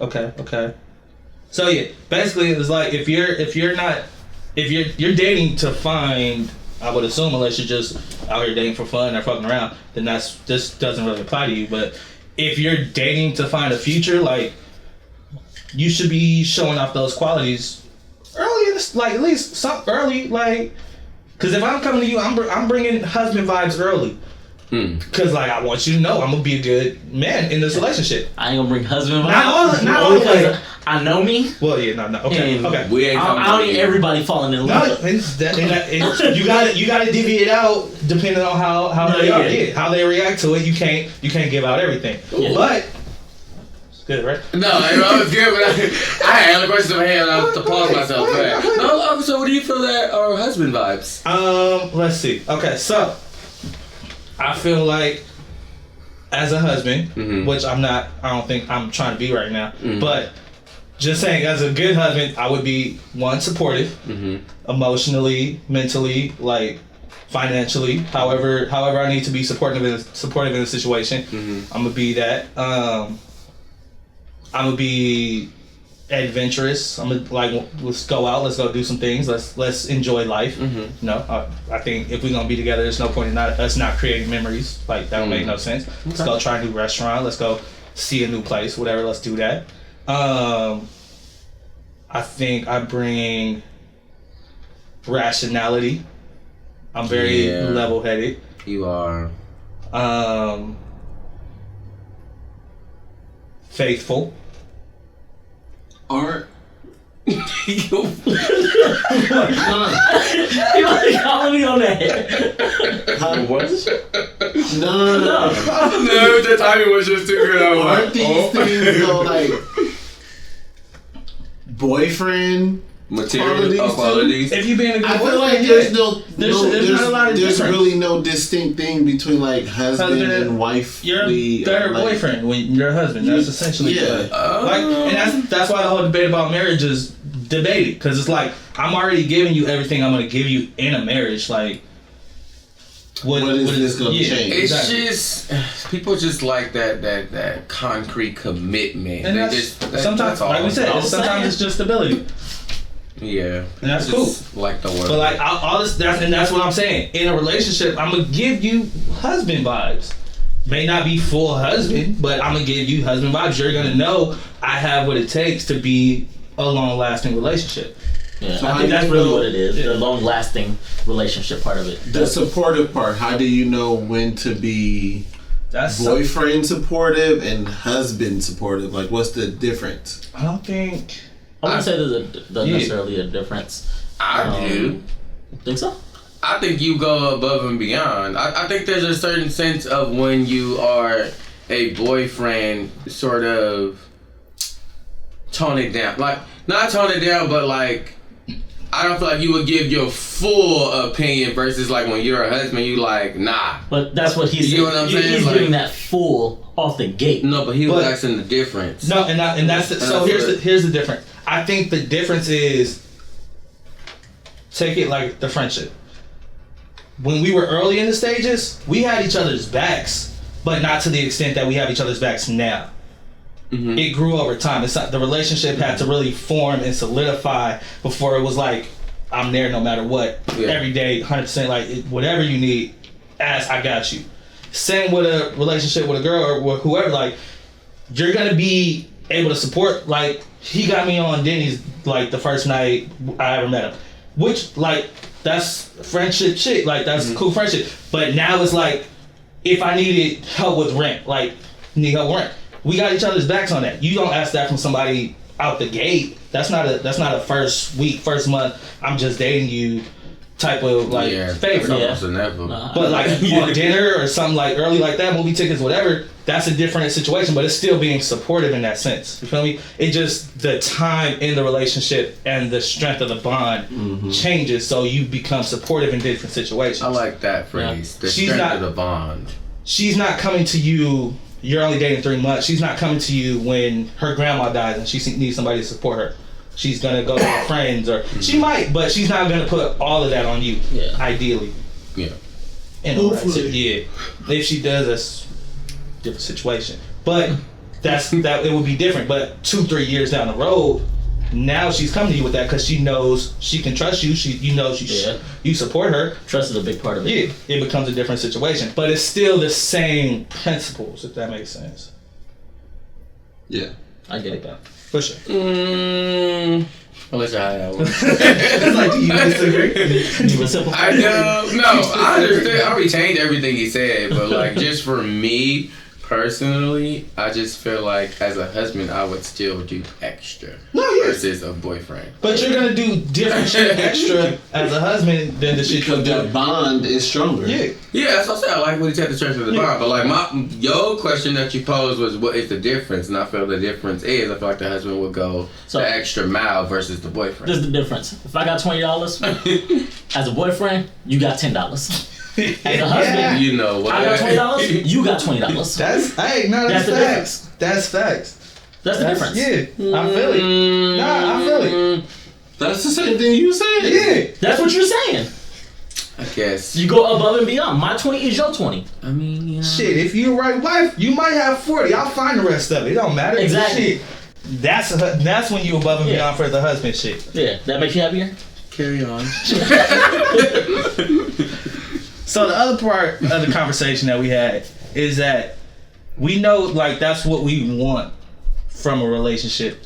Speaker 2: So yeah, basically it's like if you're dating to find, I would assume, unless you're just out here dating for fun or fucking around, then this doesn't really apply to you. But if you're dating to find a future, like you should be showing off those qualities early, like at least some early, like because if I'm coming to you, I'm bringing husband vibes early. Cause like I want you to know I'm gonna be a good man in this relationship.
Speaker 1: I ain't gonna bring husband vibes.
Speaker 2: Not all the way.
Speaker 1: I know me.
Speaker 2: Well, yeah, no, okay,
Speaker 1: And
Speaker 2: okay.
Speaker 3: We ain't
Speaker 1: I don't need everybody falling in love.
Speaker 2: No, you gotta divvy it out depending on how they are. Yeah, how they react to it. You can't give out everything.
Speaker 1: Yeah.
Speaker 2: But it's good, right?
Speaker 3: No, I was good, but I had other questions in my head and I was to pause myself. No, so what do you feel that are husband vibes?
Speaker 2: Let's see. Okay, so I feel like as a husband, which I don't think I'm trying to be right now, but just saying as a good husband, I would be one, supportive, emotionally, mentally, like financially, however I need to be supportive in a situation. I'm gonna be that. I'm gonna be adventurous. I'm gonna like, let's go out, let's go do some things, let's enjoy life. You know, I think if we're gonna be together, there's no point in us not creating memories. Like that would make no sense. Let's go try a new restaurant, let's go see a new place, whatever, let's do that. I think I bring rationality. I'm very level-headed.
Speaker 3: You are.
Speaker 2: Faithful.
Speaker 5: Art.
Speaker 1: You like calling me on that?
Speaker 5: What? No.
Speaker 3: No, the timing was just too good.
Speaker 5: Aren't these things though like boyfriend
Speaker 3: material qualities?
Speaker 2: If you being a good
Speaker 5: I feel
Speaker 2: boyfriend,
Speaker 5: like there's
Speaker 2: there's not a lot of
Speaker 5: there's
Speaker 2: difference.
Speaker 5: really no distinct thing between like husband and wife.
Speaker 2: You're their boyfriend when you're a husband. That's essentially like, and that's why the whole debate about marriage is debated, because it's like I'm already giving you everything I'm going to give you in a marriage. Like, what is this going to change?
Speaker 3: It's just people just like that concrete commitment.
Speaker 2: And sometimes, like we said, sometimes it's just stability.
Speaker 3: Yeah,
Speaker 2: and that's cool.
Speaker 3: Like the word,
Speaker 2: but like all this, that's what I'm saying. In a relationship, I'm gonna give you husband vibes. May not be full husband, but I'm gonna give you husband vibes. You're gonna know I have what it takes to be a long-lasting relationship.
Speaker 1: Yeah, so I think that's really what it is. The long-lasting relationship part of it.
Speaker 5: The supportive part. How do you know when to be boyfriend supportive and husband supportive? Like, what's the difference?
Speaker 2: I don't think.
Speaker 1: I wouldn't say there's necessarily a difference.
Speaker 3: I do.
Speaker 1: Think so?
Speaker 3: I think you go above and beyond. I think there's a certain sense of when you are a boyfriend, sort of tone it down. Like, not tone it down, but like, I don't feel like you would give your full opinion versus like when you're a husband, you like, nah.
Speaker 1: But that's what he's saying.
Speaker 3: You know what I'm saying?
Speaker 1: He's
Speaker 3: like,
Speaker 1: giving that full off the gate.
Speaker 3: No, but he was asking the difference.
Speaker 2: No, and that's so here's the difference. I think the difference is, take it like the friendship. When we were early in the stages, we had each other's backs, but not to the extent that we have each other's backs now. It grew over time. It's not, the relationship had to really form and solidify before it was like, I'm there no matter what. Every day, 100%, like whatever you need, ask, I got you. Same with a relationship with a girl or whoever, like, you're gonna be able to support. Like, he got me on Denny's like the first night I ever met him, which like that's friendship shit. Like that's cool friendship. But now it's like, if I needed help with rent, like need help with rent, we got each other's backs on that. You don't ask that from somebody out the gate. That's not a first week, first month, I'm just dating you type of like favor. But like on dinner or something like early like that, movie tickets, whatever, that's a different situation, but it's still being supportive in that sense. You feel me? It just, the time in the relationship and the strength of the bond changes, so you become supportive in different situations.
Speaker 3: I like that phrase. The strength of the bond. She's
Speaker 2: not coming to you, you're only dating 3 months, she's not coming to you when her grandma dies and she needs somebody to support her. She's gonna go to her friends, or she might, but she's not gonna put all of that on you. Ideally. Hopefully. If she does, that's a different situation. But that it would be different. But 2-3 years down the road, now she's coming to you with that because she knows she can trust you. You support her.
Speaker 1: Trust is a big part of it.
Speaker 2: Yeah, it becomes a different situation, but it's still the same principles, if that makes sense.
Speaker 5: Yeah,
Speaker 1: I get that.
Speaker 2: For sure.
Speaker 3: I wish I had that one.
Speaker 2: It's like, do you disagree?
Speaker 3: I know. No, I understand. I retained everything he said, but like, just for me personally, I just feel like as a husband, I would still do extra versus a boyfriend.
Speaker 2: But you're gonna do different shit extra as a husband than the shit
Speaker 5: because the bond is stronger.
Speaker 3: Yeah, that's what I said. I like what he said, the strength of the bond. But like your question that you posed was, what is the difference? And I feel the difference is, I feel like the husband would go the extra mile versus the boyfriend.
Speaker 1: This is the difference. If I got $20 as a boyfriend, you got $10. As a husband,
Speaker 3: you know what?
Speaker 1: I got $20. You got $20.
Speaker 2: That's facts.
Speaker 1: Difference.
Speaker 2: That's facts.
Speaker 1: That's the difference.
Speaker 2: Yeah, I feel it. Nah, I feel it.
Speaker 5: That's the same thing you said.
Speaker 2: Yeah,
Speaker 1: that's what you're saying.
Speaker 3: I guess.
Speaker 1: You go above and beyond. My 20 is your 20.
Speaker 3: I mean, you know.
Speaker 2: Shit, if you're the right wife, you might have 40. I'll find the rest of it. It don't matter.
Speaker 1: Exactly.
Speaker 2: Shit. That's when you above and beyond for the husband shit.
Speaker 1: Yeah, that makes you happier?
Speaker 3: Carry on.
Speaker 2: So the other part of the conversation that we had is that we know like that's what we want from a relationship.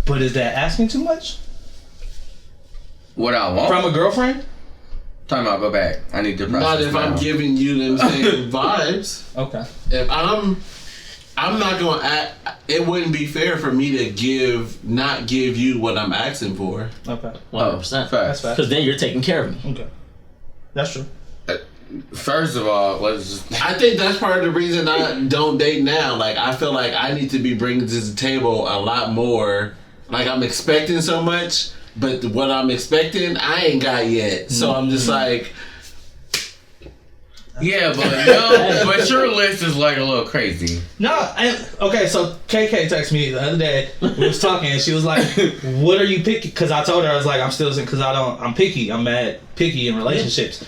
Speaker 2: But is that asking too much?
Speaker 3: What I want?
Speaker 2: From a girlfriend?
Speaker 3: Time out, go back. I need to process.
Speaker 5: Not if I'm giving you them same vibes.
Speaker 2: Okay.
Speaker 5: If I'm not gonna act. It wouldn't be fair for me to not give you what I'm asking for.
Speaker 2: Okay.
Speaker 1: 100%.
Speaker 2: That's fact.
Speaker 1: Because then you're taking care of me.
Speaker 2: Okay. That's true.
Speaker 3: First of all, let's just.
Speaker 5: I think that's part of the reason I don't date now. Like, I feel like I need to be bringing to the table a lot more. Like, I'm expecting so much, but what I'm expecting, I ain't got yet. So I'm just like.
Speaker 3: Yeah, but your list is like a little crazy.
Speaker 2: No, okay, so KK texted me the other day. We was talking and she was like, what are you picky? Because I told her, I was like, I'm still, because I'm picky. I'm mad picky in relationships.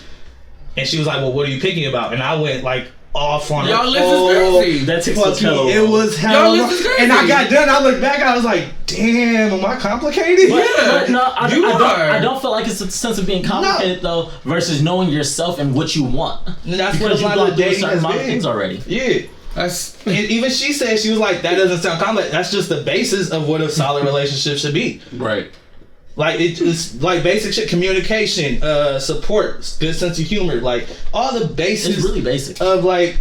Speaker 2: And she was like, well, what are you picky about? And I went like off on
Speaker 3: Y'all list is crazy.
Speaker 1: That takes
Speaker 2: fuck
Speaker 1: so
Speaker 2: me. It was hell.
Speaker 3: Y'all list is crazy.
Speaker 2: And I got done. I looked back. I was like, damn, am I complicated?
Speaker 1: But no, I don't feel like it's a sense of being complicated though, versus knowing yourself and what you want.
Speaker 2: And that's
Speaker 1: because
Speaker 2: what a
Speaker 1: you've
Speaker 2: lot
Speaker 1: gone
Speaker 2: of
Speaker 1: through a
Speaker 2: dating
Speaker 1: certain
Speaker 2: has
Speaker 1: amount of
Speaker 2: been.
Speaker 1: things already.
Speaker 2: Yeah.
Speaker 3: That's
Speaker 2: And even she said, she was like, that doesn't sound complicated. That's just the basis of what a solid relationship should be.
Speaker 5: Right.
Speaker 2: Like it's like basic shit, communication, support, good sense of humor, like all the basics.
Speaker 1: It's really basic.
Speaker 2: Of like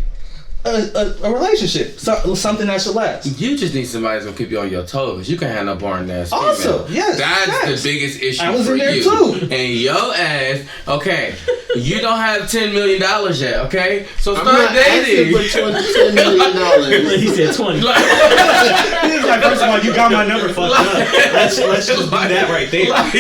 Speaker 2: a relationship, something that should last.
Speaker 3: you just need somebody that's gonna keep you on your toes. You can't have no boring ass.
Speaker 2: Also,
Speaker 3: female.
Speaker 2: yes,
Speaker 3: that's
Speaker 2: facts.
Speaker 3: the biggest issue
Speaker 2: I was
Speaker 3: for
Speaker 2: in there
Speaker 3: you.
Speaker 2: too.
Speaker 3: And your ass, okay, you don't have $10 million yet, okay? So
Speaker 5: I'm
Speaker 3: start
Speaker 5: not
Speaker 3: dating.
Speaker 5: asking for $10 million.
Speaker 1: He said 20.
Speaker 2: He was like, first of all, you got my number fucked up. Let's just do that right there.
Speaker 3: Like,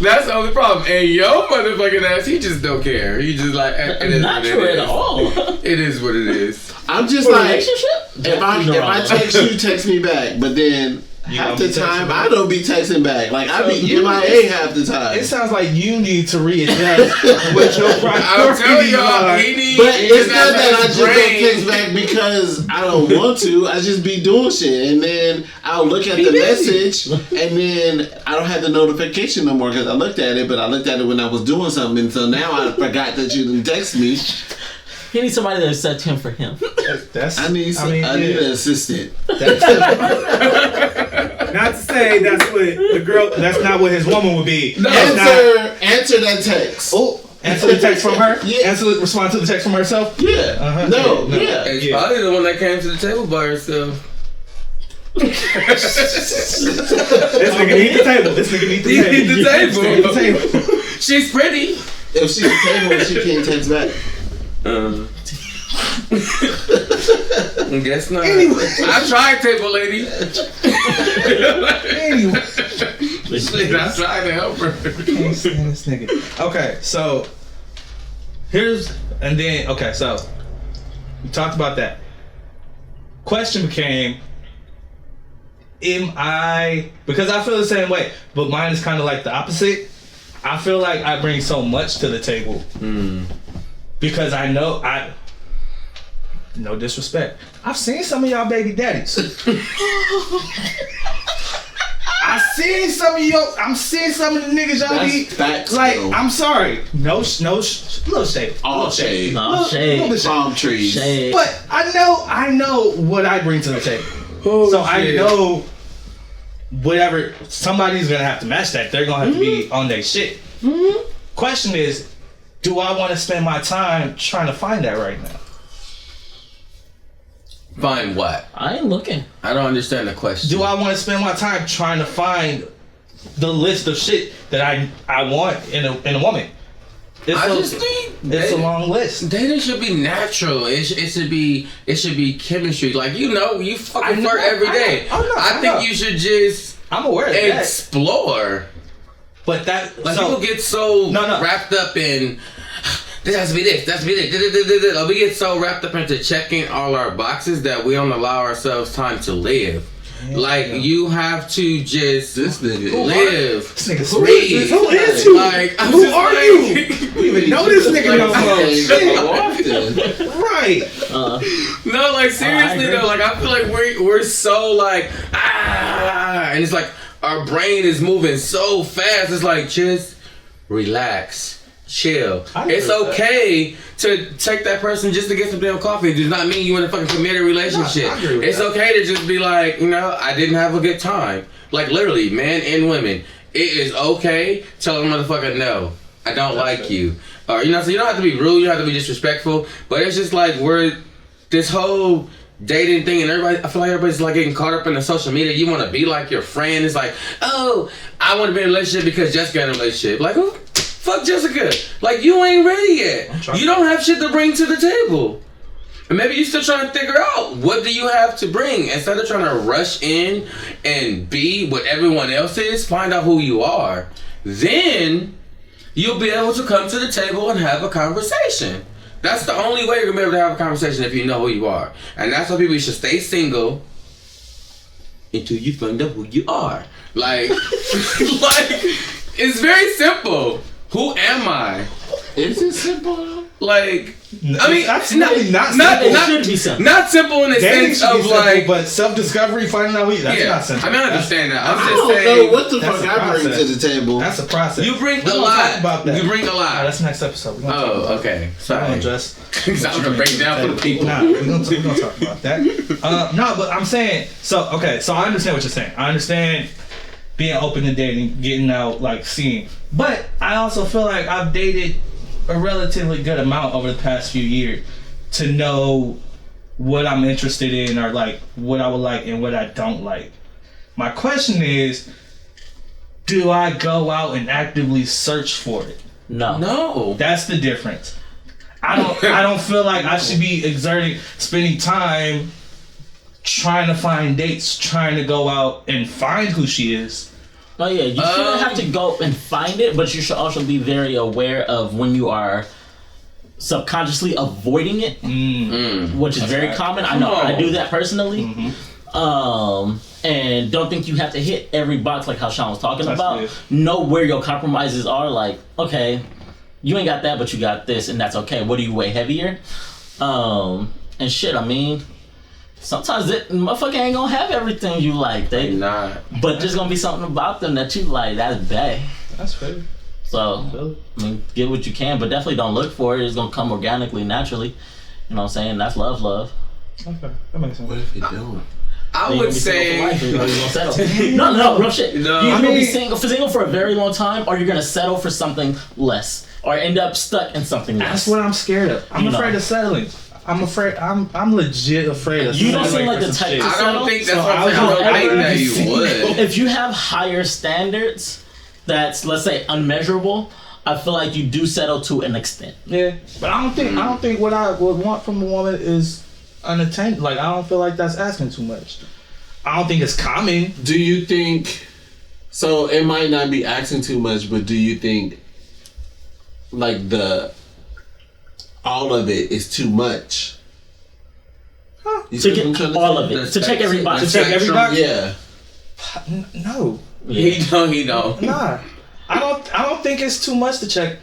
Speaker 3: that's the only problem. And your motherfucking ass, he just don't care. He just like, it is
Speaker 1: Not
Speaker 3: what it
Speaker 1: true at
Speaker 3: is.
Speaker 1: all.
Speaker 3: It is what it is.
Speaker 5: I'm just
Speaker 1: For a
Speaker 5: like,
Speaker 1: relationship?
Speaker 5: if I text you, text me back. But then half the time, I don't be texting back. Like, I be MIA half the time.
Speaker 2: It sounds like you need to readjust what your
Speaker 3: I'll tell
Speaker 2: priorities
Speaker 3: y'all,
Speaker 2: are.
Speaker 3: he needs.
Speaker 5: But it's not that I just don't
Speaker 3: brain.
Speaker 5: text back because I don't want to. I just be doing shit. And then I'll look at the message and then I don't have the notification no more because I looked at it, but I looked at it when I was doing something. So now I forgot that you didn't text me.
Speaker 1: He needs somebody to set him for him.
Speaker 5: I need an assistant.
Speaker 2: Not to say that's what the girl. That's not what his woman would be.
Speaker 5: Answer that text.
Speaker 2: Oh, answer the text from her.
Speaker 5: Yeah.
Speaker 2: Respond to the text from herself.
Speaker 5: Yeah.
Speaker 2: No.
Speaker 3: It's probably the one that came to the table by herself.
Speaker 2: This nigga need the table. This nigga need the table.
Speaker 3: Need the table.
Speaker 2: Need the table.
Speaker 3: She's pretty.
Speaker 5: If she's at the table, she can't text back.
Speaker 3: Guess not.
Speaker 2: Anyway.
Speaker 3: I tried, table lady.
Speaker 2: Anyway.
Speaker 3: Shit, I tried to help her.
Speaker 2: Can't stand this nigga. Okay, so so we talked about that. Question became, because I feel the same way, but mine is kind of like the opposite. I feel like I bring so much to the table because I know no disrespect, I've seen some of y'all baby daddies. I'm seeing some of the niggas y'all be
Speaker 5: facts,
Speaker 2: like.
Speaker 5: though.
Speaker 2: I'm sorry, little shade,
Speaker 5: All shade.
Speaker 1: No, shade.
Speaker 5: Palm trees.
Speaker 1: Shade.
Speaker 2: But I know what I bring to the table. So I know whatever somebody's gonna have to match that. They're gonna have to be on their shit. Question is, do I want to spend my time trying to find that right now?
Speaker 3: Find what?
Speaker 1: I ain't looking.
Speaker 3: I don't understand the question.
Speaker 2: Do I want to spend my time trying to find the list of shit that I want in a woman? It's a long list.
Speaker 3: Dating should be natural. It should be chemistry. Like, you fucking flirt every day. I think you should just
Speaker 2: I'm aware of
Speaker 3: explore.
Speaker 2: But that
Speaker 3: People get so wrapped up in this has to be this, We get so wrapped up into checking all our boxes that we don't allow ourselves time to live. Like you have to just
Speaker 5: This nigga
Speaker 3: live.
Speaker 2: This nigga
Speaker 3: breathe.
Speaker 2: Who is you?
Speaker 3: Like
Speaker 2: Who are you? You even know this nigga no more. Right.
Speaker 3: No, like seriously though, like I feel like we're so like and it's like our brain is moving so fast. It's like just relax. Chill. It's okay to take that person just to get some damn coffee. It does not mean you in a fucking committed relationship. It's okay to just be like, you know, I didn't have a good time. Like literally, men and women. It is okay. Tell a motherfucker no. I don't like you. Or you know, so you don't have to be rude. You don't have to be disrespectful. But it's just like we're this whole dating thing, and everybody. I feel like everybody's like getting caught up in the social media. You want to be like your friend. It's like, oh, I want to be in a relationship because Jessica in a relationship. Like who? Fuck Jessica. Like you ain't ready yet. You don't have shit to bring to the table. And maybe you're still trying to figure out what do you have to bring. Instead of trying to rush in and be what everyone else is, find out who you are. Then you'll be able to come to the table and have a conversation. That's the only way you're going to be able to have a conversation if you know who you are. And that's why people should stay single until you find out who you are. Like, it's very simple. Who am I?
Speaker 5: Is it simple?
Speaker 3: Like, I mean,
Speaker 2: that's really not simple.
Speaker 1: It should be simple.
Speaker 3: Not simple in the
Speaker 2: Dating
Speaker 3: sense of
Speaker 2: simple,
Speaker 3: like,
Speaker 2: but self-discovery, finding out who you. That's not simple.
Speaker 3: I mean, I understand that. I'm
Speaker 5: I
Speaker 3: just
Speaker 5: don't
Speaker 3: saying.
Speaker 5: know what the
Speaker 2: that's
Speaker 5: fuck
Speaker 2: a
Speaker 5: I bring
Speaker 2: process.
Speaker 5: to the table.
Speaker 2: That's a process.
Speaker 3: You bring
Speaker 2: We're
Speaker 3: a
Speaker 2: gonna
Speaker 3: lot.
Speaker 2: talk about that.
Speaker 3: You bring a lot.
Speaker 2: That's next episode. We're gonna talk about
Speaker 3: Okay.
Speaker 2: that.
Speaker 3: Sorry.
Speaker 2: I'm gonna address.
Speaker 3: Because I'm gonna break down for the people.
Speaker 2: Nah, we're gonna talk about that. No, but I'm saying so. Okay, so I understand what you're saying. I understand being open to dating, getting out, like seeing. But I also feel like I've dated a relatively good amount over the past few years to know what I'm interested in or like what I would like and what I don't like. My question is, do I go out and actively search for it?
Speaker 3: No.
Speaker 2: That's the difference. I don't feel like I should be spending time trying to find dates, trying to go out and find who she is.
Speaker 1: Oh yeah, you shouldn't have to go and find it, but you should also be very aware of when you are subconsciously avoiding it, which is very common. I know I do that personally. And don't think you have to hit every box like how Shawn was talking about.
Speaker 2: Good.
Speaker 1: Know where your compromises are. Like, okay, you ain't got that, but you got this, and that's okay. What do you weigh heavier? And shit, I mean, sometimes motherfucker ain't gonna have everything you like. They
Speaker 3: not.
Speaker 1: But there's gonna be something about them that you like. That's bad.
Speaker 2: That's fair.
Speaker 1: So, I mean, get what you can, but definitely don't look for it. It's gonna come organically, naturally. You know what I'm saying? That's love.
Speaker 2: Okay, that makes sense.
Speaker 5: What if it don't?
Speaker 3: I would say.
Speaker 1: No, real shit.
Speaker 3: No.
Speaker 1: You're gonna be single for a very long time, or you're gonna settle for something less, or end up stuck in something less.
Speaker 2: That's what I'm scared of. I'm afraid of settling. I'm afraid. I'm legit afraid of.
Speaker 1: You don't seem
Speaker 2: settling
Speaker 1: like
Speaker 2: for
Speaker 1: the
Speaker 2: some
Speaker 1: type
Speaker 2: shit.
Speaker 1: to
Speaker 3: I
Speaker 1: settle.
Speaker 3: don't think that's
Speaker 2: So
Speaker 3: what I'm saying. I don't think that you would.
Speaker 1: If you have higher standards, that's let's say unmeasurable, I feel like you do settle to an extent.
Speaker 2: Yeah, but I don't think what I would want from a woman is unattained. Like I don't feel like that's asking too much. I don't think it's common.
Speaker 5: Do you think? So it might not be asking too much, but do you think like all of it is too much?
Speaker 2: Huh?
Speaker 5: You
Speaker 1: To
Speaker 5: see what I'm
Speaker 1: get
Speaker 5: trying to
Speaker 1: all
Speaker 5: say?
Speaker 1: of it, to check every box.
Speaker 2: To check every box?
Speaker 5: Yeah.
Speaker 2: No,
Speaker 3: He don't.
Speaker 2: nah. I don't think it's too much to check.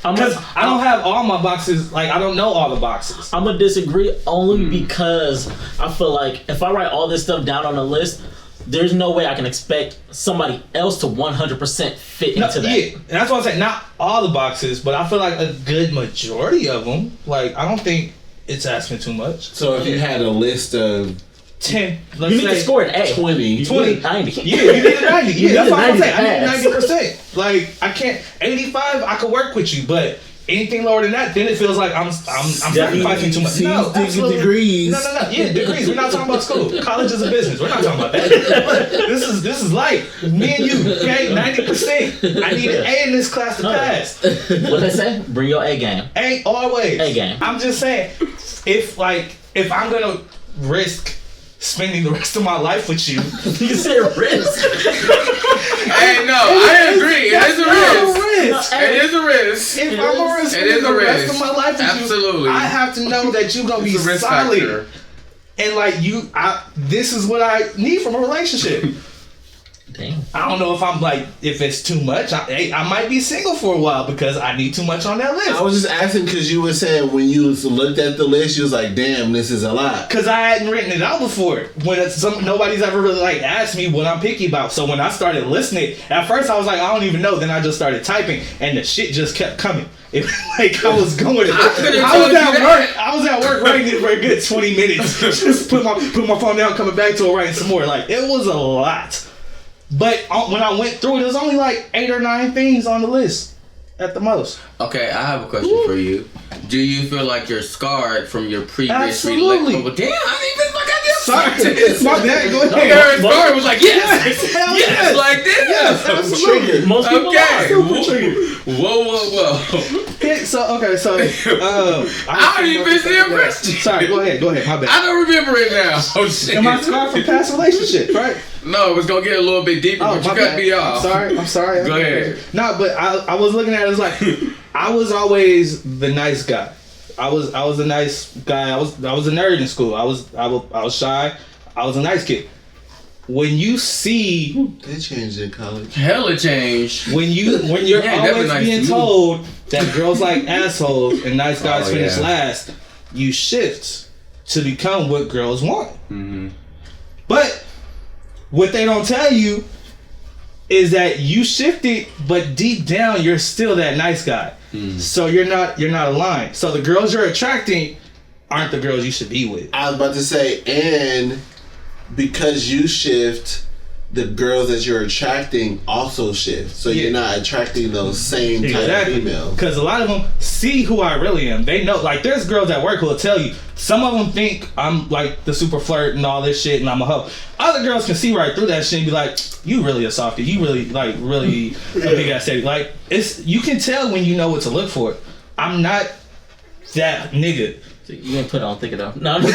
Speaker 1: I'm
Speaker 2: Because I don't have all my boxes. Like I don't know all the boxes.
Speaker 1: I'm gonna disagree only because I feel like if I write all this stuff down on a list, there's no way I can expect somebody else to 100% fit into that.
Speaker 2: Yeah, and that's what I'm saying. Not all the boxes, but I feel like a good majority of them. Like I don't think it's asking too much.
Speaker 5: So if you had a list of
Speaker 2: 10.
Speaker 1: You need to score an A.
Speaker 5: 20.
Speaker 2: 20.
Speaker 1: 90.
Speaker 2: Yeah, you need a 90.
Speaker 1: You
Speaker 2: Yeah, that's
Speaker 1: need
Speaker 2: what
Speaker 1: a
Speaker 2: I'm
Speaker 1: 90
Speaker 2: saying. I need
Speaker 1: pass.
Speaker 2: 90%. Like I can't 85. I could work with you, but anything lower than that, then it feels like I'm sacrificing too much. No, absolutely.
Speaker 5: Degrees.
Speaker 2: No. Yeah, degrees. We're not talking about school. College is a business. We're not talking about that. This is life. Me and you. Okay, 90%. I need an A in this class to pass.
Speaker 1: What they say? Bring your A game.
Speaker 2: A always.
Speaker 1: A game.
Speaker 2: I'm just saying, if I'm gonna risk spending the rest of my life with you.
Speaker 1: You said risk.
Speaker 3: Hey, no, I agree. It is a risk. It is a risk.
Speaker 2: If I'm gonna risk
Speaker 3: It is
Speaker 2: the
Speaker 3: a
Speaker 2: rest
Speaker 3: risk.
Speaker 2: of my life with
Speaker 3: Absolutely.
Speaker 2: you, I have to know that you're gonna be
Speaker 3: It's a risk
Speaker 2: solid.
Speaker 3: factor.
Speaker 2: And like this is what I need from a relationship.
Speaker 1: Damn.
Speaker 2: I don't know if I'm like, if it's too much. I might be single for a while because I need too much on that list.
Speaker 5: I was just asking because you were saying when you looked at the list, you was like, damn, this is a lot.
Speaker 2: Because I hadn't written it out before. When nobody's ever really like asked me what I'm picky about. So when I started listening, at first I was like, I don't even know. Then I just started typing and the shit just kept coming. It, like I was going. I was at work writing it for a good 20 minutes. Just put my phone down, coming back to it, writing some more. Like it was a lot. But when I went through it, there's only like 8 or 9 things on the list at the most.
Speaker 3: Okay, I have a question for you. Do you feel like you're scarred from your previous relationship? Damn, I didn't even look at this.
Speaker 2: Sorry, it's my dad. Go ahead.
Speaker 3: Aaron Scarred was like, yes,
Speaker 2: hell
Speaker 3: yes, like this.
Speaker 2: Yes, absolutely.
Speaker 1: Most people are super triggered.
Speaker 3: Whoa.
Speaker 2: So
Speaker 3: I don't even see a question.
Speaker 2: Sorry, go ahead. My bad.
Speaker 3: I don't remember it now. Oh shit.
Speaker 2: Am I scarred from past relationships, right?
Speaker 3: No, it was gonna get a little bit deeper, but you cut me off.
Speaker 2: I'm sorry.
Speaker 3: Go ahead.
Speaker 2: No, but I was looking at it as like I was always the nice guy. I was a nice guy. I was a nerd in school. I was shy. I was a nice kid. When you see
Speaker 5: They changed in college.
Speaker 3: Hella changed.
Speaker 2: when you're always
Speaker 3: nice
Speaker 2: being
Speaker 3: to me.
Speaker 2: told that girls like assholes and nice guys finish
Speaker 3: yeah.
Speaker 2: last, you shift to become what girls want.
Speaker 3: Mm-hmm.
Speaker 2: But what they don't tell you is that you shifted, but deep down you're still that nice guy. So you're not aligned. So the girls you're attracting aren't the girls you should be with.
Speaker 5: I was about to say, and because you shift, the girls that you're attracting also shift. So you're not attracting those same type of females.
Speaker 2: Because a lot of them see who I really am. They know, like, there's girls at work who will tell you. Some of them think I'm like the super flirt and all this shit, and I'm a hoe. Other girls can see right through that shit and be like, "You really a softie. You really a big ass teddy." Like, you can tell when you know what to look for. I'm not that nigga.
Speaker 1: You ain't put on thick enough. No,
Speaker 2: No,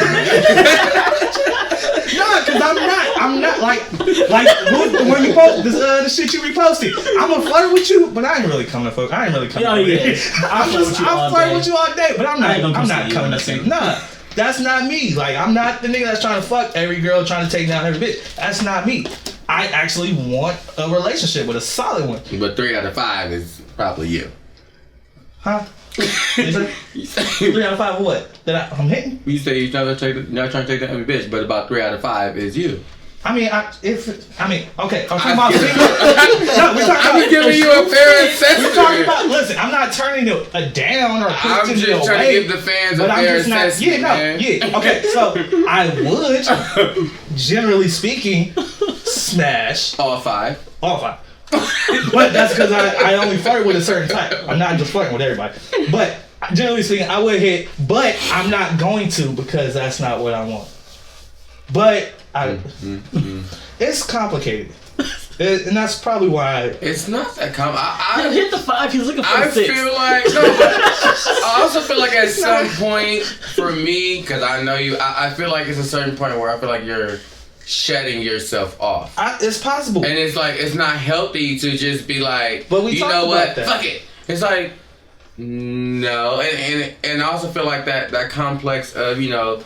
Speaker 2: because I'm not like when you post the shit you reposted. I'm gonna flirt with you, but I ain't really coming to fuck. I ain't really coming. I'm flirting with you all day, but I'm not coming to see. Nah, that's not me. Like, I'm not the nigga that's trying to fuck every girl, trying to take down every bitch. That's not me. I actually want a relationship with a solid one.
Speaker 3: But 3 out of 5 is probably you.
Speaker 2: Huh? 3 out of 5 of what? That I'm hitting?
Speaker 3: You say you're not trying to take down every bitch, but about 3 out of 5 is you.
Speaker 2: Okay, I'm talking about single. No, we're talking
Speaker 3: I'm giving you a fair assessment.
Speaker 2: We're talking about, listen, I'm not turning it down or
Speaker 3: I'm
Speaker 2: pushing it
Speaker 3: just trying
Speaker 2: away,
Speaker 3: to give the fans a
Speaker 2: but I'm
Speaker 3: fair
Speaker 2: just not.
Speaker 3: assessment.
Speaker 2: Yeah. Okay, so I would, generally speaking, smash
Speaker 3: All 5.
Speaker 2: all 5. But that's because I only flirt with a certain type. I'm not just flirting with everybody. But generally speaking, I would hit, but I'm not going to because that's not what I want. But it's complicated. And that's probably why.
Speaker 3: It's not that complicated.
Speaker 1: He'll hit the 5. He's looking for
Speaker 3: I
Speaker 1: the 6.
Speaker 3: feel like I also feel like at some point for me, because I know you, I feel like it's a certain point where I feel like you're shutting yourself off.
Speaker 2: It's possible.
Speaker 3: And it's like, it's not healthy to just be like,
Speaker 2: but we
Speaker 3: you know what,
Speaker 2: that.
Speaker 3: fuck it. It's like, no. And I also feel like that complex of, you know,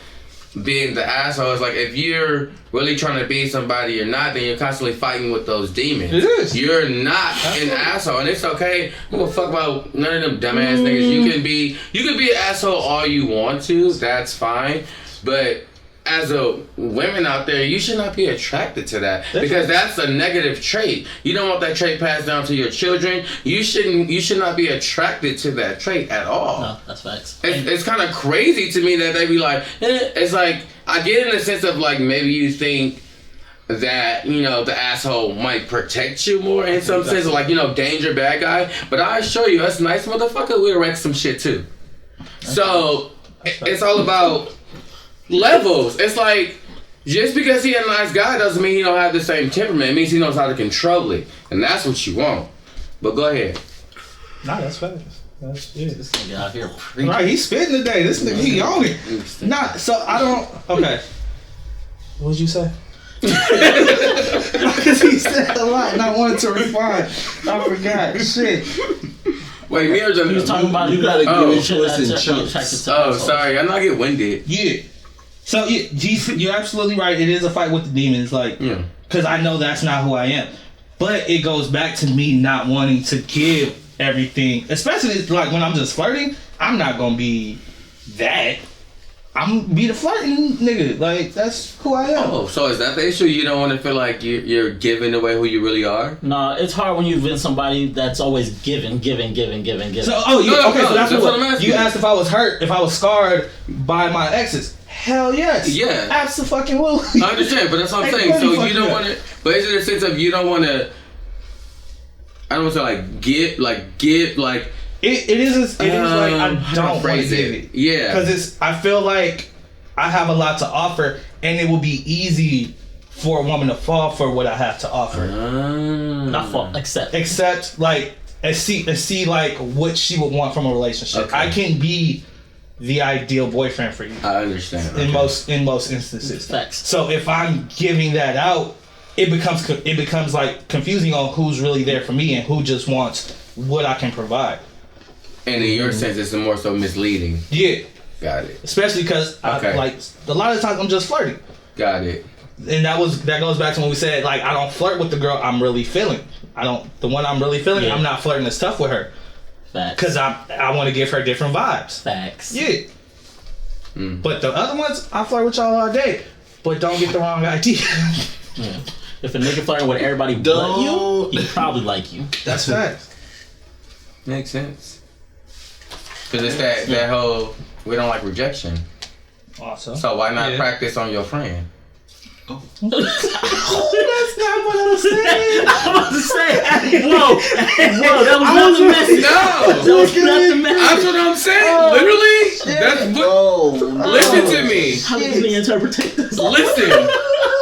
Speaker 3: being the asshole is like, if you're really trying to be somebody you're not, then you're constantly fighting with those demons.
Speaker 2: It is.
Speaker 3: You're not an asshole, and it's okay. Who will fuck about none of them dumbass niggas? You can be an asshole all you want to. That's fine, but as a women out there, you should not be attracted to that because that's a negative trait. You don't want that trait passed down to your children. You should not be attracted to that trait at all.
Speaker 1: No, that's facts.
Speaker 3: It's kind of crazy to me that they be like, it's like, I get in the sense of like, maybe you think that, you know, the asshole might protect you more in some sense, like, you know, danger, bad guy. But I assure you, us nice motherfucker, we'll wreck some shit too. So, it's all about levels. It's like, just because he a nice guy doesn't mean he don't have the same temperament. It means he knows how to control it. And that's what you want. But go ahead.
Speaker 2: Nah, that's fast. This
Speaker 1: nigga out here preaching.
Speaker 2: Right, he's spitting today. This nigga, he on it. Nah, so I don't. Okay. What'd you say? Because he said a lot and I wanted to refine. I forgot. Shit.
Speaker 3: Wait, me or Johnny?
Speaker 1: He was talking about
Speaker 5: you gotta give it
Speaker 1: shit
Speaker 5: choice in
Speaker 1: that's
Speaker 5: chunks.
Speaker 3: Oh, sorry. I'm not getting winded.
Speaker 2: Yeah. So you're absolutely right. It is a fight with the demons, like, because I know that's not who I am. But it goes back to me not wanting to give everything, especially like when I'm just flirting. I'm not gonna be that. I'm gonna be the flirting nigga. Like, that's who I am.
Speaker 3: Oh, so is that the issue? You don't want to feel like you're giving away who you really are?
Speaker 1: No, it's hard when you've been somebody that's always giving. So,
Speaker 2: so that's what I'm asking. You asked if I was hurt, if I was scarred by my exes. Hell yes.
Speaker 3: Yeah.
Speaker 2: Absolutely.
Speaker 3: I understand, but that's what I'm saying. So you don't want to, but is it a sense of you don't want to, I don't want to say give, like,
Speaker 2: It is like I don't want to give it.
Speaker 3: Yeah.
Speaker 2: Because I feel like I have a lot to offer, and it will be easy for a woman to fall for what I have to offer.
Speaker 1: Not fall,
Speaker 2: Except like see like what she would want from a relationship. Okay. I can be the ideal boyfriend for you.
Speaker 3: I understand.
Speaker 2: In most instances.
Speaker 1: Facts.
Speaker 2: So if I'm giving that out, it becomes like confusing on who's really there for me and who just wants what I can provide.
Speaker 3: And in your sense, it's more so misleading.
Speaker 2: Yeah.
Speaker 3: Got it.
Speaker 2: Especially because like a lot of times I'm just flirting.
Speaker 3: Got it.
Speaker 2: And that goes back to when we said, like, I don't flirt with the girl I'm really feeling. The one I'm really feeling, I'm not flirting as tough with her.
Speaker 1: Facts.
Speaker 2: Because I want to give her different vibes.
Speaker 1: Facts.
Speaker 2: Yeah. But the other ones, I flirt with y'all all day. But don't get the wrong idea.
Speaker 1: Yeah. If a nigga flirting with everybody but you, he probably like you.
Speaker 2: That's facts.
Speaker 3: Makes sense. Because it's that whole, we don't like rejection.
Speaker 2: Awesome.
Speaker 3: So why not practice on your friend?
Speaker 2: Oh, that's not what I was saying.
Speaker 1: I was about to say, whoa, that was not the message.
Speaker 3: No,
Speaker 1: that was not the message.
Speaker 3: That's what I'm saying. Literally, that's what. Listen to me.
Speaker 1: How does he interpret this?
Speaker 3: Listen,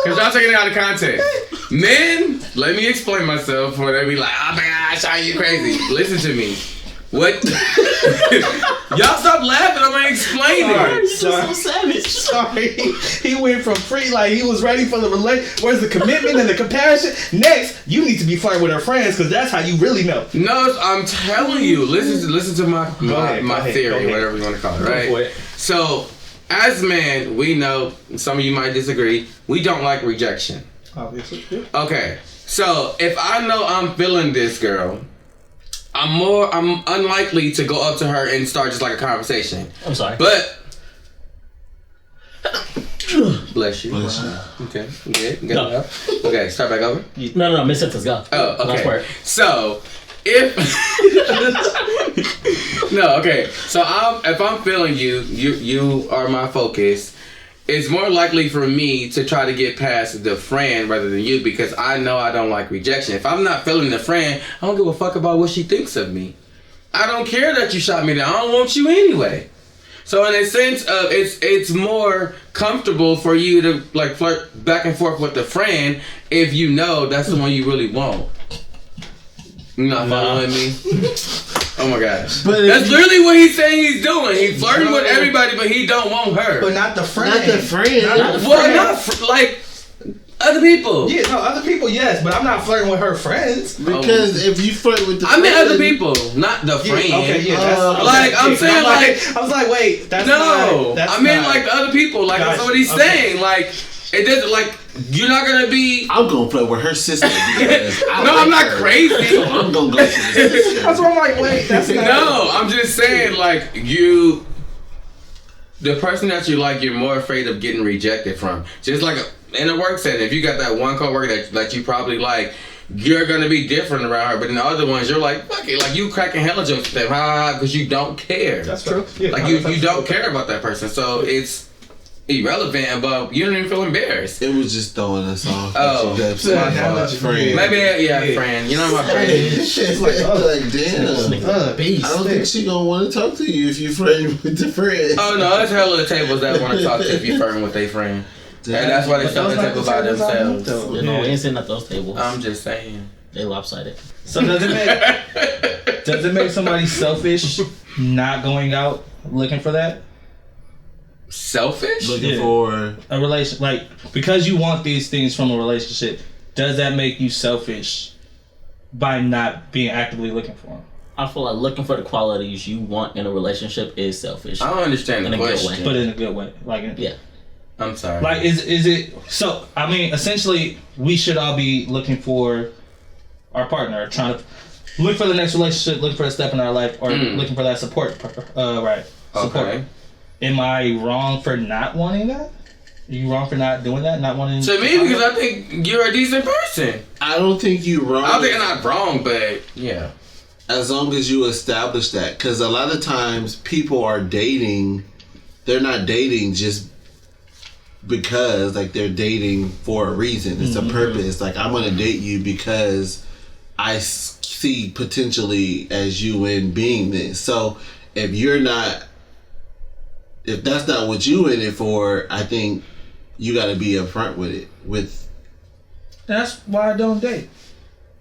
Speaker 3: because y'all taking it out of context. Men, let me explain myself before they be like, oh my gosh, Shawn, you crazy. Listen to me. What? Y'all stop laughing. I'm gonna explain it.
Speaker 1: He's just so savage.
Speaker 2: Sorry. He went from free, like he was ready for the where's the commitment and the compassion? Next, you need to be flirting with her friends because that's how you really know.
Speaker 3: No, I'm telling you. Listen to my theory, whatever you want to call it, right?
Speaker 2: Go for it.
Speaker 3: So, as men, we know, some of you might disagree, we don't like rejection.
Speaker 2: Obviously. Yeah.
Speaker 3: Okay. So, if I know I'm feeling this girl, I'm unlikely to go up to her and start just like a conversation.
Speaker 1: I'm sorry.
Speaker 3: But bless you. Bless you. Okay. Good.
Speaker 1: No.
Speaker 3: Okay, start back over.
Speaker 1: No, mid-sentence, go.
Speaker 3: Oh, okay.
Speaker 1: Last word.
Speaker 3: So if no, okay. So if I'm feeling you are my focus. It's more likely for me to try to get past the friend rather than you because I know I don't like rejection. If I'm not feeling the friend, I don't give a fuck about what she thinks of me. I don't care that you shot me down. I don't want you anyway. So in a sense of it's more comfortable for you to like flirt back and forth with the friend if you know that's the one you really want. You not following me? Oh my gosh. But that's literally what he's saying he's doing. He's flirting with everybody, but he don't want her.
Speaker 2: But not the friend.
Speaker 5: Not the friend.
Speaker 3: Like other people.
Speaker 2: Yeah, no, other people, yes, but I'm not flirting with her friends.
Speaker 5: Because if you flirt with the
Speaker 3: friend. I mean other people, not the friend.
Speaker 2: Okay, yeah, that's
Speaker 3: like I'm saying like
Speaker 2: I was like, wait, that's
Speaker 3: no.
Speaker 2: That's
Speaker 3: I mean like the other people. Like that's what he's saying. Like it doesn't like you're not gonna be.
Speaker 5: I'm gonna play with her sister.
Speaker 3: I'm not crazy.
Speaker 5: So I'm gonna go to the sister.
Speaker 2: That's what I'm like. Wait, that's not.
Speaker 3: No, I'm just saying like the person that you like, you're more afraid of getting rejected from. Just like in a work setting, if you got that one coworker that you probably like, you're gonna be different around her. But in the other ones, you're like, fuck it, like you cracking hella jokes with them, because you don't care.
Speaker 2: That's true. Yeah,
Speaker 3: like you don't care about that person, so it's irrelevant, but you don't even feel embarrassed.
Speaker 5: It was just throwing us off.
Speaker 3: Oh,
Speaker 5: friend.
Speaker 3: Maybe friend. You know my friend.
Speaker 5: It's like damn. I don't think she gonna want to talk to you if you flirting with the friend.
Speaker 3: Oh no, there's hella of tables that want to talk to you if you flirting with their friend. And that's why they sit at the table by themselves.
Speaker 1: You know, we ain't sitting at those tables.
Speaker 3: I'm just saying.
Speaker 1: They lopsided.
Speaker 2: So does it make somebody selfish not going out looking for that?
Speaker 3: Selfish?
Speaker 5: Looking for
Speaker 2: a relation, like because you want these things from a relationship, does that make you selfish by not being actively looking for them?
Speaker 1: I feel like looking for the qualities you want in a relationship is selfish.
Speaker 3: I don't understand the question.
Speaker 2: But in a good way. Like
Speaker 1: yeah.
Speaker 3: I'm sorry.
Speaker 2: Like, is it so? I mean, essentially, we should all be looking for our partner, trying to look for the next relationship, looking for a step in our life, or looking for that support. Right? Support.
Speaker 3: Okay.
Speaker 2: Am I wrong for not wanting that? Are you wrong for not doing that? Not wanting
Speaker 3: To me, because I think you're a decent person.
Speaker 5: I don't think you're wrong.
Speaker 3: I don't think I'm not wrong, but yeah.
Speaker 5: As long as you establish that, because a lot of times people are dating, they're not dating just because, like, they're dating for a reason. It's a purpose. Like, I'm gonna date you because I see potentially as you in being this. So if that's not what you in it for, I think you got to be upfront with it.
Speaker 2: That's why I don't date.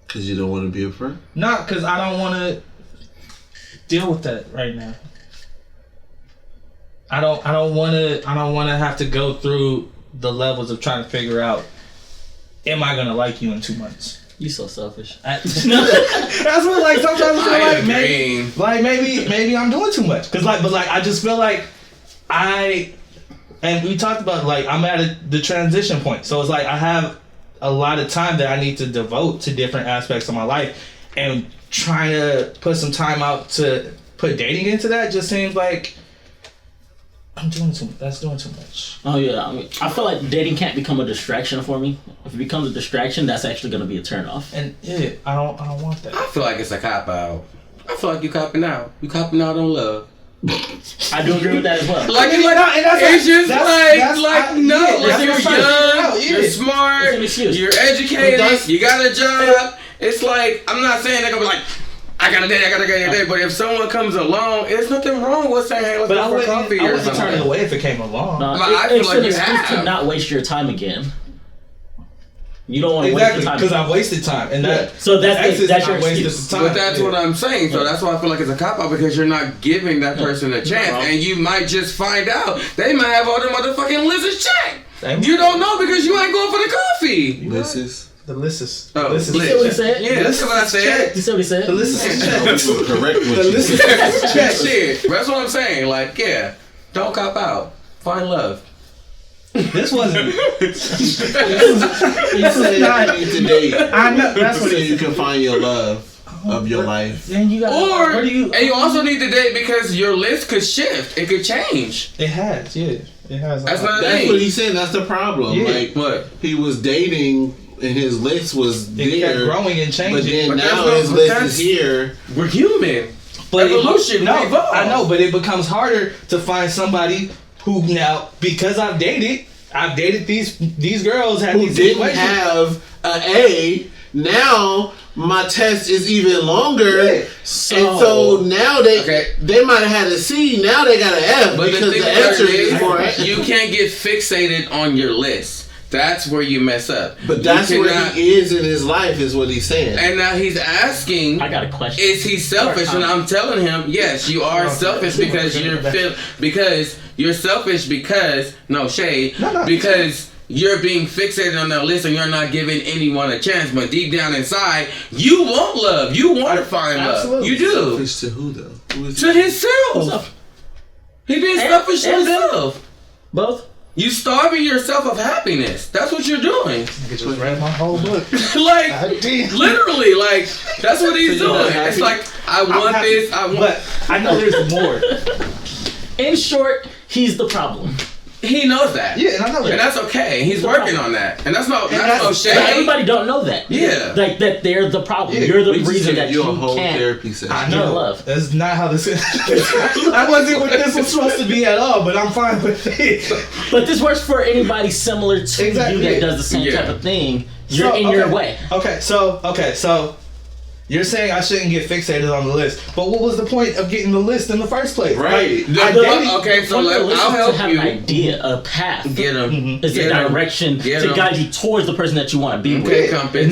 Speaker 5: Because you don't want to be upfront.
Speaker 2: Not because I don't want to deal with that right now. I don't want to have to go through the levels of trying to figure out, am I gonna like you in 2 months?
Speaker 1: You so selfish.
Speaker 2: That's what, like, sometimes I feel like maybe I'm doing too much. But I just feel like and we talked about, like, I'm at the transition point. So it's like I have a lot of time that I need to devote to different aspects of my life, and trying to put some time out to put dating into that just seems like that's doing too much.
Speaker 1: Oh yeah, I mean, I feel like dating can't become a distraction for me. If it becomes a distraction, that's actually going to be a turn off.
Speaker 2: And yeah, I don't want that.
Speaker 3: I feel like it's a cop out. I feel like you copping out. You copping out on love.
Speaker 1: I do agree with that as well.
Speaker 3: Like,
Speaker 2: you're young,
Speaker 3: you're smart, you're educated, you got a job. It's like, I'm not saying they're gonna be like, I gotta date. But if someone comes along, there's nothing wrong with saying, hey, let's go for coffee or something.
Speaker 2: I wouldn't turn it away if it came along.
Speaker 1: No,
Speaker 3: I feel like you have
Speaker 1: to not waste your time again. You don't want to waste your time
Speaker 2: because I've wasted time, and
Speaker 1: so that's your excuse.
Speaker 3: But that's what I'm saying. So that's why I feel like it's a cop out, because you're not giving that person a chance, and you might just find out they might have all their motherfucking lists checked. You don't know because you ain't going for the coffee.
Speaker 2: The list is.
Speaker 3: Oh,
Speaker 1: you see what he said?
Speaker 3: Yeah, that's what I said.
Speaker 1: You see what he said?
Speaker 2: The list is checked.
Speaker 5: Correct.
Speaker 2: The list is checked.
Speaker 3: Shit. That's what I'm saying. Like, yeah, don't cop out. Find love.
Speaker 2: This wasn't.
Speaker 5: This is not to date.
Speaker 2: I know. That's what
Speaker 5: so you can find your love of your life.
Speaker 2: Then you got.
Speaker 3: And you also need to date because your list could shift. It could change.
Speaker 2: It has, yeah. It has.
Speaker 3: That's what
Speaker 5: he's saying. That's the problem.
Speaker 2: Yeah.
Speaker 5: Like,
Speaker 3: what?
Speaker 5: He was dating and his list was
Speaker 2: it kept
Speaker 5: there,
Speaker 2: growing and changing.
Speaker 5: but now his list is here.
Speaker 3: We're human.
Speaker 2: But
Speaker 3: evolution.
Speaker 2: I know, but it becomes harder to find somebody who now, because I've dated these girls
Speaker 5: who didn't have an A. Now my test is even longer, and so now they might have had a C. Now they got an F,
Speaker 3: but
Speaker 5: because the answer is more.
Speaker 3: You can't get fixated on your list. That's where you mess up.
Speaker 5: But that's where he is in his life, is what he's saying.
Speaker 3: And now he's asking,
Speaker 1: I got a question.
Speaker 3: Is he selfish? And I'm telling him, yes, you are selfish because you're selfish because because you're being fixated on that list and you're not giving anyone a chance. But deep down inside, you want love. You want to find love. You do.
Speaker 5: Selfish to who though?
Speaker 3: To himself. He being selfish to himself.
Speaker 1: Both.
Speaker 3: You starving yourself of happiness. That's what you're doing.
Speaker 2: I just read my whole book.
Speaker 3: Literally, like, that's what he's doing. It's like, I want this,
Speaker 2: But I know there's more.
Speaker 1: In short, he's the problem.
Speaker 3: He knows that.
Speaker 2: Yeah, and I know that.
Speaker 3: And that's okay. He's working on that. And that's no shade.
Speaker 1: But everybody don't know that.
Speaker 3: Yeah.
Speaker 1: Like, that they're the problem.
Speaker 2: Yeah.
Speaker 1: You're the reason that you
Speaker 5: a whole
Speaker 1: can't.
Speaker 5: therapy session.
Speaker 2: I know.
Speaker 1: Love.
Speaker 2: That's not how this is. That wasn't what this was supposed to be at all, but I'm fine with it.
Speaker 1: But this works for anybody similar to you that does the same type of thing. You're in your way.
Speaker 2: Okay, so you're saying I shouldn't get fixated on the list, but what was the point of getting the list in the first place?
Speaker 5: Right.
Speaker 3: Okay, so I'll help
Speaker 1: have
Speaker 3: you.
Speaker 1: An idea, a path.
Speaker 3: Get him.
Speaker 1: It's a direction to guide you towards the person that you want to be with.
Speaker 3: Compass.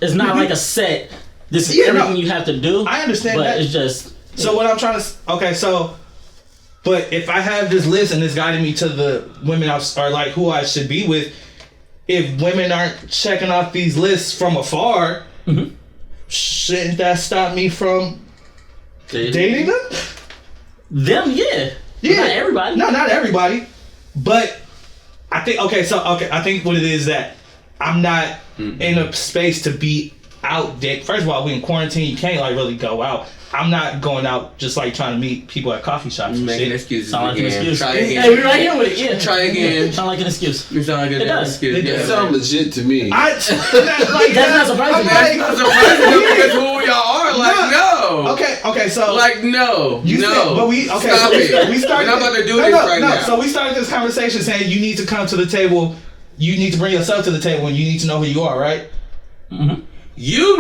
Speaker 1: It's not like a set. This is everything you have to do.
Speaker 2: I understand
Speaker 1: but
Speaker 2: that.
Speaker 1: It's just.
Speaker 2: So what I'm trying to. Okay, so. But if I have this list and it's guiding me to the women or like who I should be with, if women aren't checking off these lists from afar, shouldn't that stop me from dating them?
Speaker 1: Them, yeah.
Speaker 2: Yeah.
Speaker 1: Not everybody.
Speaker 2: No, not everybody. But I think I think what it is that I'm not in a space to be out there. First of all, we in quarantine. You can't like really go out. I'm not going out just like trying to meet people at coffee shops.
Speaker 3: Making excuses.
Speaker 1: Sound like an excuse.
Speaker 3: Try again.
Speaker 1: Hey, we right here with it. Yeah.
Speaker 3: Try again.
Speaker 1: Sound like an excuse.
Speaker 3: You sound like
Speaker 1: It does.
Speaker 3: excuse.
Speaker 2: It
Speaker 3: Yeah.
Speaker 5: It sounds legit to me.
Speaker 1: That's not surprising.
Speaker 3: That's not surprising because who y'all are. Like, no.
Speaker 2: Okay, so
Speaker 3: Like, no.
Speaker 2: you
Speaker 3: no.
Speaker 2: said, but
Speaker 3: Stop it.
Speaker 2: we started.
Speaker 3: We're not about to do this right now.
Speaker 2: So we started this conversation saying you need to come to the table. You need to bring yourself to the table, and you need to know who you are, right?
Speaker 1: Mm-hmm.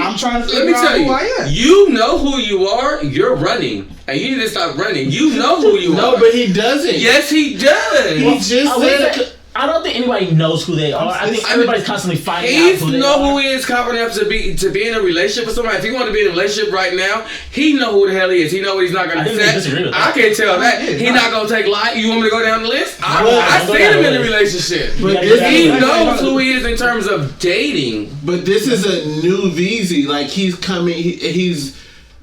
Speaker 2: I'm trying to
Speaker 3: Let me
Speaker 2: figure
Speaker 3: tell
Speaker 2: out
Speaker 3: you,
Speaker 2: who I am.
Speaker 3: you know who you are. You're running, and you need to stop running. You know who you are.
Speaker 5: No, but he doesn't.
Speaker 3: Yes, he does.
Speaker 5: He just said.
Speaker 1: I don't think anybody knows who they are. I think everybody's constantly finding out
Speaker 3: He
Speaker 1: who they
Speaker 3: know
Speaker 1: are.
Speaker 3: who he is confident enough to be in a relationship with somebody. If he want to be in a relationship right now, he know who the hell he is. He know what he's not going
Speaker 1: I
Speaker 3: to
Speaker 1: think they disagree with
Speaker 3: I
Speaker 1: that.
Speaker 3: can tell that.
Speaker 2: Yeah,
Speaker 3: He not going to take life. You want me to go down the list? I
Speaker 1: Go
Speaker 3: seen
Speaker 1: down
Speaker 3: him
Speaker 1: the
Speaker 3: in a
Speaker 1: list.
Speaker 3: relationship.
Speaker 5: But
Speaker 3: He
Speaker 5: this,
Speaker 3: knows who he is in terms of dating.
Speaker 5: but this is a new Veezy. Like he's coming. He's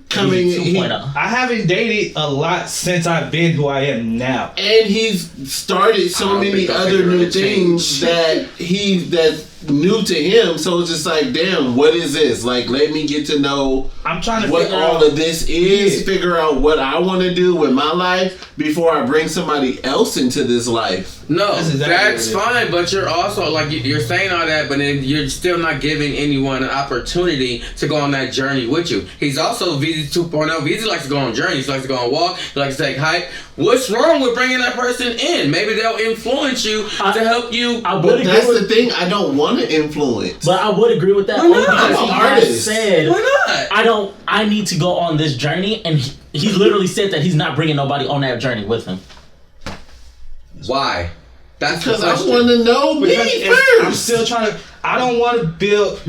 Speaker 5: coming.
Speaker 1: Easy 2.0.
Speaker 2: I haven't dated a lot since I've been who I am now.
Speaker 5: And he's started
Speaker 3: I
Speaker 5: so
Speaker 3: don't
Speaker 5: many
Speaker 3: think
Speaker 5: other
Speaker 3: gonna
Speaker 5: new
Speaker 3: change.
Speaker 5: things that's new to him. So it's just like, damn, what is this? Like, let me get to know
Speaker 2: I'm trying to
Speaker 5: what
Speaker 2: figure
Speaker 5: all
Speaker 2: out.
Speaker 5: of this is.
Speaker 2: Yeah.
Speaker 5: Figure out what I want to do with my life before I bring somebody else into this life.
Speaker 3: No,
Speaker 2: That's exactly
Speaker 3: that's
Speaker 2: what it is.
Speaker 3: fine, but you're also like you're saying all that, but then you're still not giving anyone an opportunity to go on that journey with you. He's also Veezy 2.0. Veezy likes to go on journeys. He likes to go on walk. He likes to take hike. What's wrong with bringing that person in? Maybe they'll influence you to help you.
Speaker 1: I would
Speaker 5: But
Speaker 1: agree
Speaker 5: that's
Speaker 1: with,
Speaker 5: the thing. I don't want to influence.
Speaker 1: but I would agree with that.
Speaker 3: Why
Speaker 1: Only
Speaker 3: not?
Speaker 1: because
Speaker 5: I'm
Speaker 1: he
Speaker 5: an
Speaker 1: has
Speaker 5: artist.
Speaker 1: said,
Speaker 3: Why not?
Speaker 1: I need to go on this journey, and he literally said that he's not bringing nobody on that journey with him.
Speaker 3: Why? That's the
Speaker 5: Because I
Speaker 3: question.
Speaker 5: want to know me
Speaker 2: Because
Speaker 5: first.
Speaker 2: I'm still trying to. I don't want to build.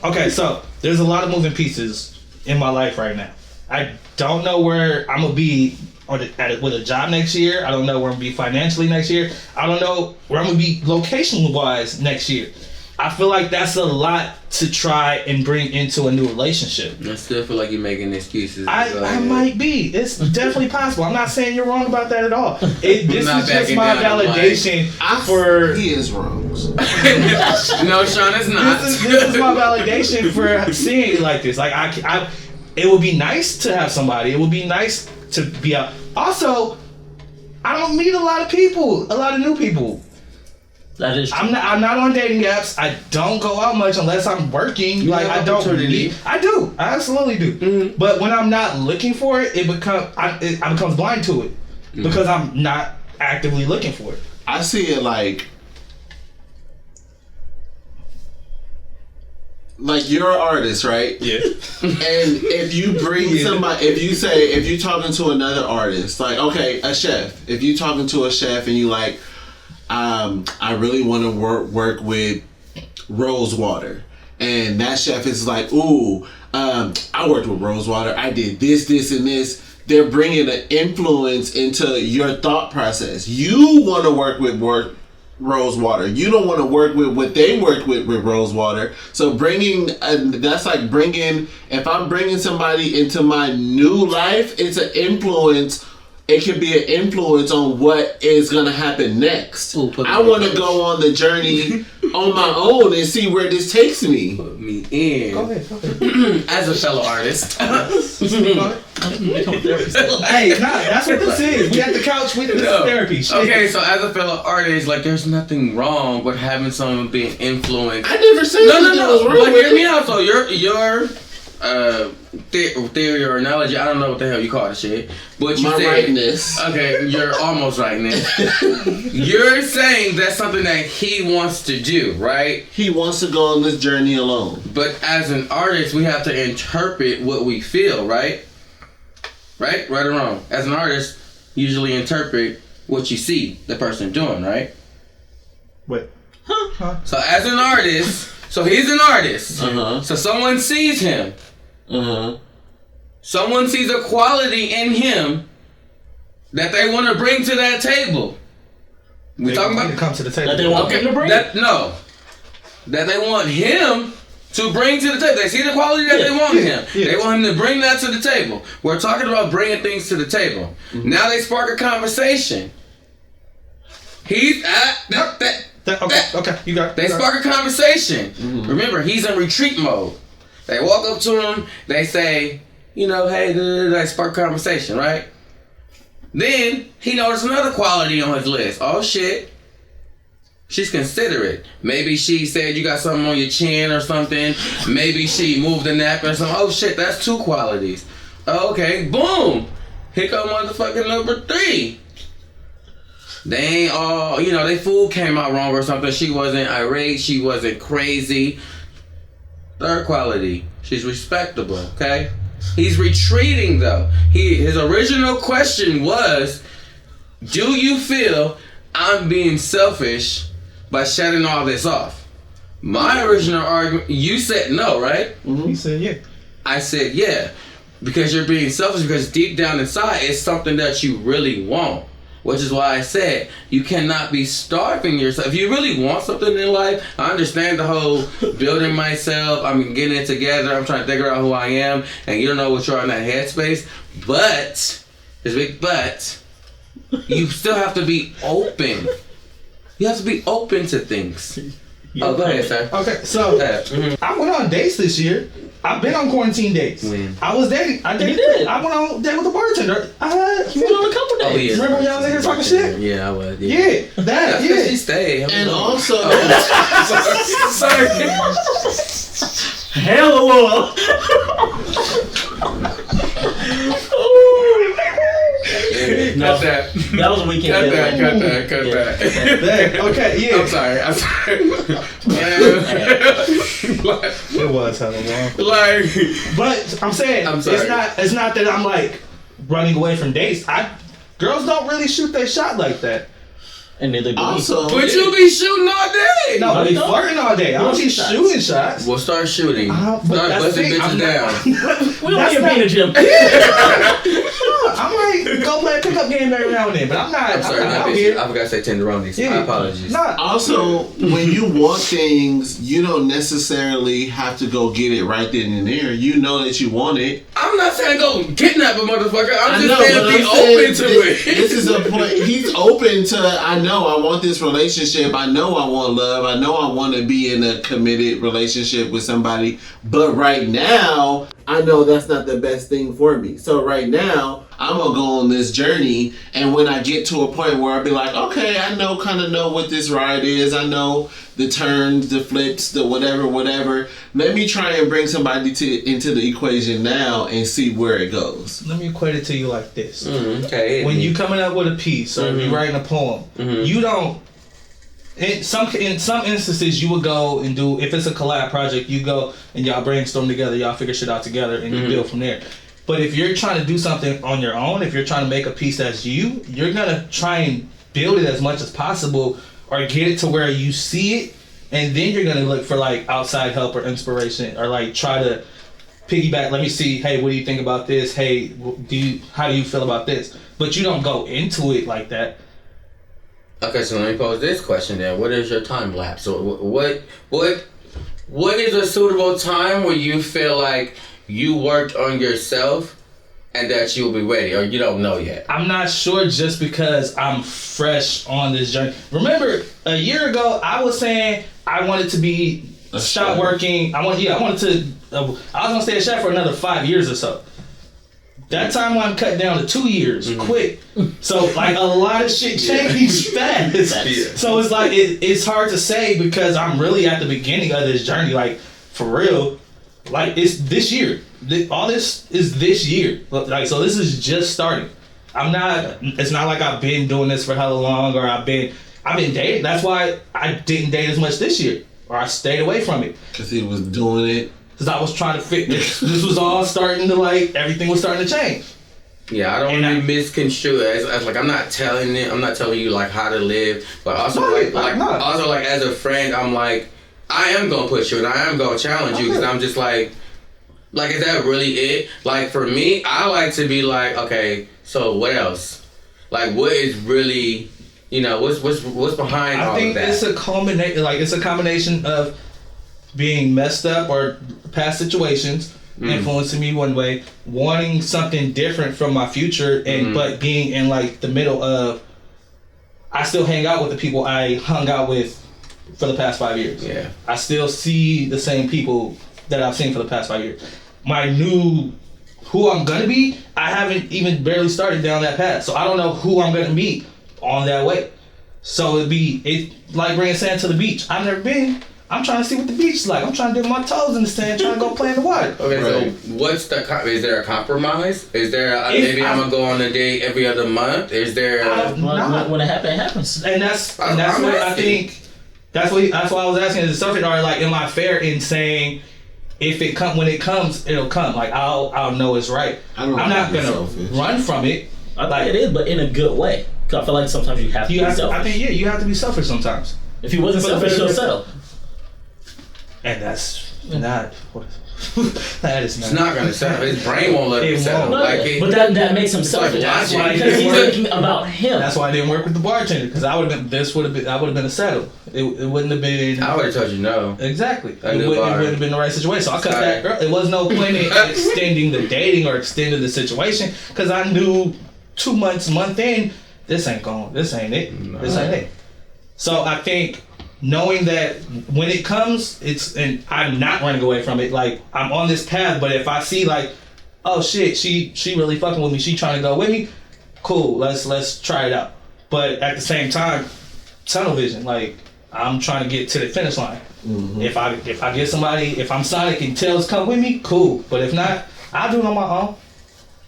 Speaker 2: Okay, so there's a lot of moving pieces in my life right now. I don't know where I'm gonna be with a job next year. I don't know where I'm gonna be financially next year. I don't know where I'm gonna be location wise next year. I feel like that's a lot to try and bring into a new relationship.
Speaker 3: I still feel like you're making excuses.
Speaker 2: I might be. It's definitely possible. I'm not saying you're wrong about that at all. This is
Speaker 3: not
Speaker 2: just
Speaker 3: backing
Speaker 2: my
Speaker 3: down, I'm
Speaker 2: validation for.
Speaker 5: He is wrong.
Speaker 3: No, Shawn, it's not.
Speaker 2: This is my validation for seeing it like this. Like I, it would be nice to have somebody. It would be nice to be out. Also, I don't meet a lot of people, a lot of new people.
Speaker 1: That is true.
Speaker 2: I'm not on dating apps. I don't go out much unless I'm working.
Speaker 3: You
Speaker 2: like
Speaker 3: have
Speaker 2: I don't
Speaker 3: opportunity.
Speaker 2: meet. I do. I absolutely do.
Speaker 3: Mm-hmm.
Speaker 2: But when I'm not looking for it, I becomes blind to it because I'm not actively looking for it.
Speaker 5: I see it like you're an artist, right?
Speaker 2: Yeah.
Speaker 5: And if you bring somebody, if you talking to another artist, like, okay, a chef, if you talking to a chef and you like, I really want to work with Rosewater, and that chef is like, ooh, I worked with Rosewater, I did this, and this. They're bringing an influence into your thought process. You want to work with Rosewater. You don't want to work with what they work with Rosewater. So that's like bringing. If I'm bringing somebody into my new life, it's an influence. It can be an influence on what is gonna happen next.
Speaker 3: Ooh, put me
Speaker 5: I want to
Speaker 3: in.
Speaker 5: go on the journey on my own and see where this takes me.
Speaker 3: Put me in.
Speaker 2: Go ahead.
Speaker 3: As a fellow artist.
Speaker 1: Become a therapist.
Speaker 2: Hey, that's what this is. We at the couch with this
Speaker 3: No.
Speaker 2: therapy. Shit.
Speaker 3: Okay, so as a fellow artist, like there's nothing wrong with having someone being influenced.
Speaker 5: I never said
Speaker 3: No.
Speaker 5: that was wrong
Speaker 3: But
Speaker 5: with
Speaker 3: hear me
Speaker 5: it.
Speaker 3: out. So your theory or analogy, I don't know what the hell you call the shit, but you
Speaker 5: My
Speaker 3: said
Speaker 5: rightness.
Speaker 3: Okay, you're almost right now. You're saying that's something that he wants to do, right?
Speaker 5: He wants to go on this journey alone.
Speaker 3: But as an artist, we have to interpret what we feel, right? Right or wrong? As an artist, you usually interpret what you see the person doing, right?
Speaker 2: What?
Speaker 3: So as an artist, so he's an artist.
Speaker 5: Uh-huh.
Speaker 3: So someone sees him. Someone sees a quality in him that they want to bring to that table. We talking
Speaker 2: to
Speaker 3: about
Speaker 2: come to the table.
Speaker 1: That they want him to bring?
Speaker 3: that they want him to bring to the table. They see the quality that they want in him.
Speaker 2: Yeah.
Speaker 3: They want him to bring that to the table. We're talking about bringing things to the table. Now they spark a conversation. He's at that.
Speaker 2: Okay, you got it.
Speaker 3: They spark a conversation. Remember, he's in retreat mode. They walk up to him, they say, hey, they spark a conversation, right? Then he noticed another quality on his list. Oh shit. She's considerate. Maybe she said you got something on your chin or something. Maybe she moved the napkin or something. Oh shit, that's 2 qualities. Okay, boom. Here come motherfucking number 3. They ain't all, they food came out wrong or something. She wasn't irate. She wasn't crazy. 3rd quality. She's respectable, okay? He's retreating though. His original question was, do you feel I'm being selfish by shutting all this off? My original argument, you said no, right?
Speaker 2: He said yeah.
Speaker 3: I said yeah. Because you're being selfish, because deep down inside it's something that you really want. Which is why I said you cannot be starving yourself. If you really want something in life, I understand the whole building myself, I'm getting it together, I'm trying to figure out who I am, and you don't know what you're in that headspace. But, there's a big but, you still have to be open. You have to be open to things. Go ahead, sir.
Speaker 2: Okay, so I went on dates this year. I've been on quarantine dates.
Speaker 3: When?
Speaker 2: I was dating. I dated.
Speaker 1: You did?
Speaker 2: I went on a date with a bartender.
Speaker 1: You went on a couple days.
Speaker 3: Oh, yeah.
Speaker 2: Remember when y'all was in here talking shit?
Speaker 3: Yeah, I was.
Speaker 2: Yeah, that.
Speaker 3: She
Speaker 2: Yeah.
Speaker 3: stayed.
Speaker 5: And also,
Speaker 3: Sorry.
Speaker 1: Hello.
Speaker 3: Cut that.
Speaker 1: That was a weekend.
Speaker 3: Cut
Speaker 1: deal.
Speaker 3: that. Cut that.
Speaker 2: That. Okay, yeah.
Speaker 3: I'm sorry.
Speaker 2: It was hella long.
Speaker 3: Like,
Speaker 2: But I'm saying
Speaker 3: I'm sorry.
Speaker 2: it's not that I'm like running away from dates. Girls don't really shoot their shot like that.
Speaker 1: And neither do we.
Speaker 5: also,
Speaker 3: but you be shooting all day.
Speaker 2: No,
Speaker 1: you
Speaker 2: we
Speaker 1: don't?
Speaker 2: flirting all day. I don't be
Speaker 1: shots.
Speaker 2: shooting shots.
Speaker 3: We'll start shooting.
Speaker 2: But
Speaker 3: Start
Speaker 2: that's the
Speaker 3: busting
Speaker 2: thing,
Speaker 3: bitches
Speaker 2: I'm
Speaker 3: down.
Speaker 1: We don't even be in the gym.
Speaker 2: I might go play a pickup game every now and then, but I'm not.
Speaker 3: I'm sorry,
Speaker 2: not
Speaker 3: not
Speaker 2: out
Speaker 3: bitches.
Speaker 2: here.
Speaker 3: I forgot to say tenderonis.
Speaker 2: Yeah.
Speaker 3: My apologies.
Speaker 2: Nah.
Speaker 5: Also, when you want things, you don't necessarily have to go get it right then and there. You know that you want it.
Speaker 3: I'm not saying go kidnap a motherfucker. I'm
Speaker 5: I
Speaker 3: just
Speaker 5: know,
Speaker 3: saying
Speaker 5: but
Speaker 3: be
Speaker 5: I'm saying
Speaker 3: open to
Speaker 5: this,
Speaker 3: it.
Speaker 5: this is a point. He's open to. I know I want this relationship. I know I want love. I know I want to be in a committed relationship with somebody. But right now, I know that's not the best thing for me. So right now, I'm gonna go on this journey, and when I get to a point where I'll be like, okay, I kind of know what this ride is. I know the turns, the flips, the whatever. Let me try and bring somebody into the equation now and see where it goes.
Speaker 2: Let me equate it to you like this.
Speaker 3: Okay.
Speaker 2: When you coming up with a piece or you writing a poem, you don't. In some instances, you would go and do, if it's a collab project, you go and y'all brainstorm together, y'all figure shit out together, and you build from there. But if you're trying to do something on your own, if you're trying to make a piece that's you're gonna try and build it as much as possible, or get it to where you see it, and then you're gonna look for like outside help or inspiration, or like try to piggyback. Let me see. Hey, what do you think about this? Hey, how do you feel about this? But you don't go into it like that.
Speaker 3: Okay, so let me pose this question then. What is your time lapse? So what is a suitable time where you feel like you worked on yourself and that you'll be ready, or you don't know yet?
Speaker 2: I'm not sure, just because I'm fresh on this journey. Remember, a year ago, I was saying I wanted to be stop working. I was gonna stay a chef for another 5 years or so. That timeline cut down to 2 years, quick. So like a lot of shit changed fast. So it's like it's hard to say, because I'm really at the beginning of this journey. Like for real, like it's this year. All this is this year. Like, so this is just starting. It's not like I've been doing this for hella long, or I've been dating. That's why I didn't date as much this year, or I stayed away from it.
Speaker 5: Because he was doing it.
Speaker 2: Because I was trying to fit this. This was all starting to everything was starting to change.
Speaker 3: Yeah, I don't want to be misconstrued. As like I'm not telling you like how to live, but also also as a friend, I'm like, I am gonna push you and I am gonna challenge you, because I'm just like is that really it? Like for me, I like to be like, okay, so what else? Like what is really, what's behind all of that?
Speaker 2: I think it's a combination of being messed up or past situations influencing me one way, wanting something different from my future, and but being in like the middle of, I still hang out with the people I hung out with for the past 5 years.
Speaker 3: Yeah.
Speaker 2: I still see the same people that I've seen for the past 5 years. My new, who I'm gonna be, I haven't even barely started down that path. So I don't know who I'm gonna meet on that way. So it's like bringing sand to the beach. I've never been. I'm trying to see what the beach is like. I'm trying to dip my toes in the sand, trying to go play in the water.
Speaker 3: Okay,
Speaker 5: Right.
Speaker 3: so what's is there a compromise? Is there maybe I'm gonna go on a date every other month? Is there
Speaker 1: When it happens, it happens.
Speaker 2: And that's
Speaker 3: I'm
Speaker 2: what I
Speaker 3: asking.
Speaker 2: think. That's why I was asking, is it something, or like, am I fair in saying when it comes, it'll come? Like I'll know it's right. I'm not gonna run from it.
Speaker 1: I think it is, but in a good way. Cause I feel like sometimes you have to be selfish.
Speaker 2: I think you have to be selfish sometimes.
Speaker 1: If he wasn't selfish, he'll settle.
Speaker 2: And that's not. That is not.
Speaker 3: It's not gonna settle. His brain won't let him
Speaker 2: It
Speaker 3: settle.
Speaker 2: won't.
Speaker 1: But that makes him selfish.
Speaker 3: That's why
Speaker 1: Because he's thinking about him.
Speaker 2: That's why I didn't work with the bartender, because I would have been a settle. It wouldn't have been.
Speaker 3: I would have told you no.
Speaker 2: Exactly.
Speaker 3: A
Speaker 2: It
Speaker 3: new
Speaker 2: wouldn't
Speaker 3: bar.
Speaker 2: have been the right situation. So I cut
Speaker 3: Sorry.
Speaker 2: that girl. It was no point in extending the dating or extending the situation, because I knew 2 months, month in, this ain't it. This ain't it. So I think knowing that when it comes, and I'm not running away from it. Like, I'm on this path, but if I see like, oh shit, she really fucking with me, she trying to go with me, cool, let's try it out. But at the same time, tunnel vision, like, I'm trying to get to the finish line. Mm-hmm. If I get somebody, if I'm Sonic and Tails come with me, cool. But if not, I'll do it on my own.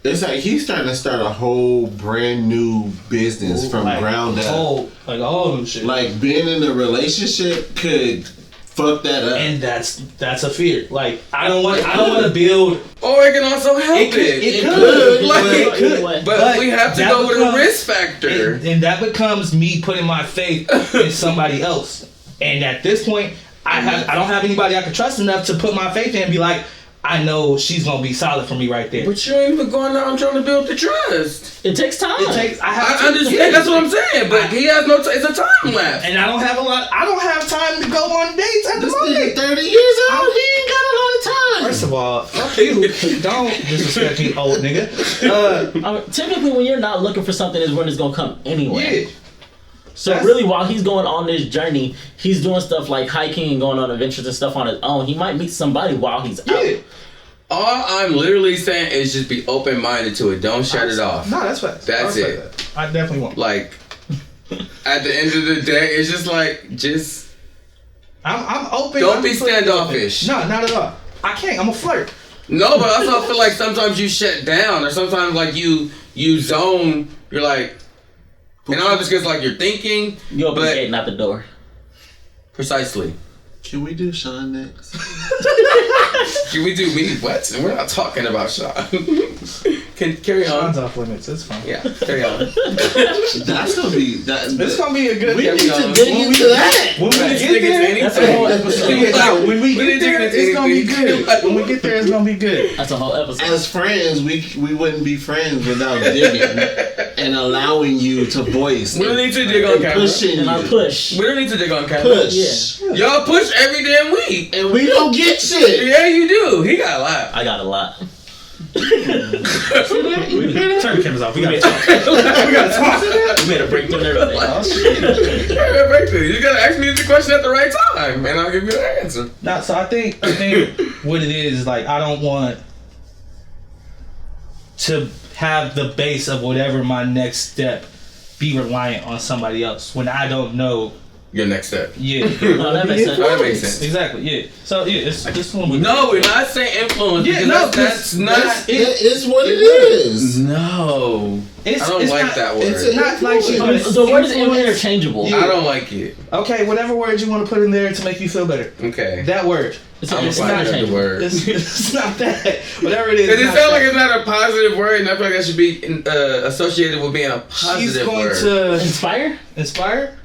Speaker 5: It's like he's trying to start a whole brand new business from ground up.
Speaker 2: Like all new shit.
Speaker 5: Like being in a relationship could fuck that up.
Speaker 2: And that's a fear. Like I don't want to build.
Speaker 3: Or it can also help it.
Speaker 2: It could.
Speaker 3: Like,
Speaker 2: It could.
Speaker 3: But we have to
Speaker 2: that
Speaker 3: go with a
Speaker 2: becomes-
Speaker 3: risk factor.
Speaker 2: And that becomes me putting my faith in somebody else. And at this point, I don't have anybody I can trust enough to put my faith in and be like, I know she's gonna be solid for me right there.
Speaker 3: But you ain't even going out and trying to build the trust.
Speaker 1: It takes time.
Speaker 3: I understand. That's what I'm saying. But he has no. It's a time lapse.
Speaker 2: And I don't have time to go on dates at the
Speaker 5: This
Speaker 2: moment.
Speaker 5: nigga 30 years old, he ain't got a lot of time.
Speaker 2: First of all, fuck you. Don't disrespect me, old nigga.
Speaker 1: I mean, typically, when you're not looking for something, is when it's gonna come anyway.
Speaker 2: Yeah.
Speaker 1: So really, while he's going on this journey, he's doing stuff like hiking and going on adventures and stuff on his own. He might meet somebody while he's out.
Speaker 3: All I'm literally saying is just be open-minded to it. Don't shut it off.
Speaker 2: No, that's facts.
Speaker 3: That's
Speaker 2: I
Speaker 3: it.
Speaker 2: respect that. I definitely won't.
Speaker 3: Like, at the end of the day, it's just like,
Speaker 2: I'm open.
Speaker 3: don't be standoffish.
Speaker 2: No, not at all. I can't. I'm a flirt.
Speaker 3: No, but I also feel like sometimes you shut down, or sometimes like you zone. You're like, and all of it's just like you're thinking.
Speaker 1: You open the gate, not the door.
Speaker 3: Precisely.
Speaker 5: Can we do Shawn next?
Speaker 3: Can we do me? What? We're not talking about Shawn. Can carry on.
Speaker 2: Shawn's off limits. It's fine.
Speaker 3: Yeah, carry on.
Speaker 5: That's gonna be that.
Speaker 2: It's gonna be a good.
Speaker 5: We
Speaker 3: Yeah,
Speaker 5: need
Speaker 3: we
Speaker 5: to
Speaker 3: gonna-
Speaker 5: dig into that.
Speaker 2: When we
Speaker 3: Right.
Speaker 2: get there,
Speaker 3: That's
Speaker 1: a whole episode.
Speaker 2: when we
Speaker 3: We
Speaker 2: get
Speaker 3: didn't
Speaker 2: there,
Speaker 3: dig into
Speaker 2: it's gonna be
Speaker 3: anything.
Speaker 2: good. When we get there, it's gonna be good.
Speaker 1: That's a whole episode.
Speaker 5: As friends, we wouldn't be friends without digging and allowing you to voice.
Speaker 3: We don't need to dig on
Speaker 5: and
Speaker 3: camera.
Speaker 5: pushing
Speaker 1: And I
Speaker 5: you.
Speaker 1: push.
Speaker 3: We don't need to dig on camera.
Speaker 5: Push.
Speaker 1: Yeah.
Speaker 3: Y'all push every damn week.
Speaker 5: And we don't get shit.
Speaker 3: Yeah, you do. He got a lot.
Speaker 1: I got a lot.
Speaker 2: Turn the cameras off. We gotta talk. We gotta talk.
Speaker 1: We made a breakthrough and everything.
Speaker 2: Oh, shit.
Speaker 3: You gotta ask me the question at the right time, and I'll give you the answer.
Speaker 2: Nah, so I think what it is, like, I don't want to have the base of whatever my next step be reliant on somebody else when I don't know.
Speaker 3: Your next step.
Speaker 2: Yeah.
Speaker 1: No, that makes sense.
Speaker 3: That makes sense.
Speaker 2: Exactly. Yeah. So yeah, it's one.
Speaker 3: No, we're not saying influence.
Speaker 2: Yeah,
Speaker 3: because
Speaker 2: no,
Speaker 3: that's not.
Speaker 5: It's what it is.
Speaker 3: No, I don't
Speaker 2: it's
Speaker 3: like
Speaker 2: not,
Speaker 3: that word.
Speaker 2: It's not like she's gonna
Speaker 1: The word is
Speaker 2: influence-
Speaker 1: interchangeable.
Speaker 2: Yeah.
Speaker 3: I don't like it.
Speaker 2: Okay, whatever word you want to put in there to make you feel better.
Speaker 3: Okay.
Speaker 2: That word.
Speaker 1: It's
Speaker 3: I'm gonna find out the
Speaker 1: interchangeable.
Speaker 3: word.
Speaker 2: It's not that. Whatever it is.
Speaker 3: Because it
Speaker 2: not
Speaker 3: sounds like
Speaker 2: that.
Speaker 3: it's not a positive word, and I feel like that should be associated with being a
Speaker 2: She's
Speaker 3: positive
Speaker 2: going
Speaker 3: word.
Speaker 2: to
Speaker 1: Inspire?
Speaker 2: inspire.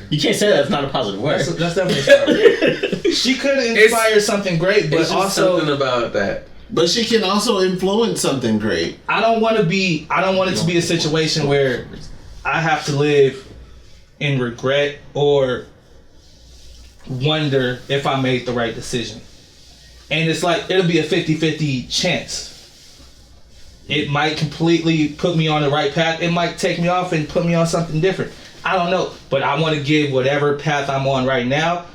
Speaker 1: You can't say that's not a positive word.
Speaker 2: That's definitely inspire. She could inspire something great, but
Speaker 3: It's just
Speaker 2: also
Speaker 3: something about that.
Speaker 5: But she can also influence something great.
Speaker 2: I don't want it to be a situation where I have to live in regret or wonder if I made the right decision. And it's like, it'll be a 50-50 chance. It might completely put me on the right path. It might take me off and put me on something different. I don't know, but I want to give whatever path I'm on right now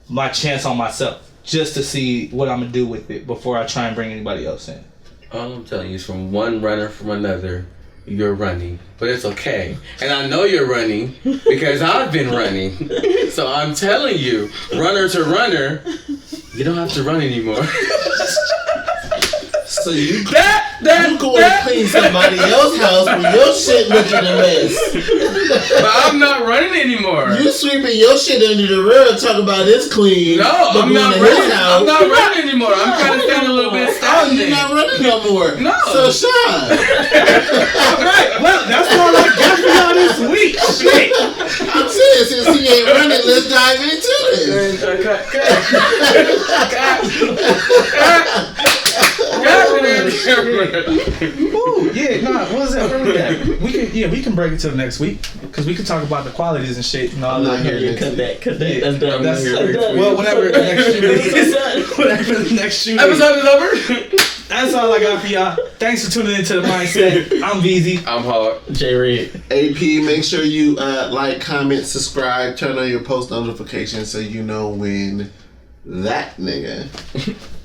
Speaker 2: my chance on myself, just to see what I'm gonna do with it before I try and bring anybody else in.
Speaker 3: All I'm telling you is from one runner from another, you're running. But it's okay. And I know you're running because I've been running. So I'm telling you, runner to runner, you don't have to run anymore.
Speaker 5: So you go and clean somebody else's house when your shit looking a mess.
Speaker 3: But I'm not running anymore.
Speaker 5: You sweeping your shit under the rug, talking about it's clean.
Speaker 3: No, I'm not running. I'm not running anymore. I'm kind of standing a little bit stagnant.
Speaker 5: Oh, you're not running no more.
Speaker 3: No.
Speaker 5: So Shawn.
Speaker 2: Alright, well, that's all I got for y'all this week. Shit.
Speaker 5: I'm saying, since he ain't running, let's dive into this.
Speaker 2: Ooh, yeah, nah, what was that? Where we at? We can break it to the next week, because we can talk about the qualities and shit and all
Speaker 5: I'm not
Speaker 2: that.
Speaker 5: here.
Speaker 1: Cut that. That's done.
Speaker 2: That's
Speaker 1: done.
Speaker 2: well, whenever the next shoot is. Whenever the next shoot is.
Speaker 3: Episode is over.
Speaker 2: That's all I got for y'all. Thanks for tuning into The Mindset. I'm Veezy.
Speaker 3: I'm hard.
Speaker 1: J Reed.
Speaker 5: AP, make sure you like, comment, subscribe, turn on your post notifications so you know when that nigga.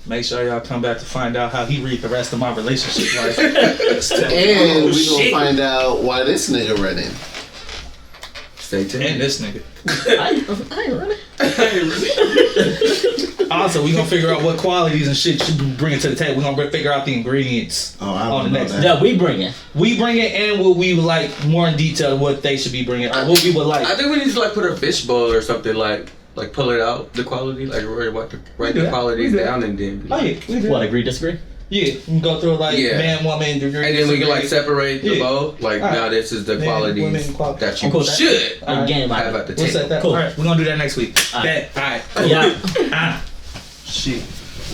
Speaker 2: Make sure y'all come back to find out how he read the rest of my relationship life.
Speaker 5: And we gonna find out why this nigga running.
Speaker 3: Stay tuned.
Speaker 2: And this nigga.
Speaker 1: I ain't running.
Speaker 2: Also, we gonna figure out what qualities and shit should be bringing to the table. We gonna figure out the ingredients
Speaker 5: Oh, I
Speaker 2: on
Speaker 5: don't
Speaker 2: the
Speaker 5: know
Speaker 2: next.
Speaker 5: that.
Speaker 1: Yeah, we bring it.
Speaker 2: We bring it, and what we would like more in detail what they should be bringing, or what we would like.
Speaker 3: I think we need to like put a fishbowl or something like pull it out the quality, like write the qualities down and then.
Speaker 2: Oh yeah, we do.
Speaker 1: What, agree, disagree?
Speaker 2: Yeah, we can go through like
Speaker 3: Yeah.
Speaker 2: man, woman, degree,
Speaker 3: And then we can like separate the
Speaker 2: Yeah.
Speaker 3: bowl. Like
Speaker 2: Alright.
Speaker 3: now this is the
Speaker 2: Man,
Speaker 3: qualities
Speaker 2: women, quality.
Speaker 3: that you
Speaker 1: I'm cool with that.
Speaker 3: should
Speaker 2: Alright.
Speaker 1: Game
Speaker 3: have
Speaker 1: out.
Speaker 3: at the
Speaker 2: We'll set
Speaker 3: table.
Speaker 2: that.
Speaker 1: Cool.
Speaker 2: Alright, we're gonna do that next week.
Speaker 1: Alright.
Speaker 2: Alright.
Speaker 1: Yeah.
Speaker 2: Shit.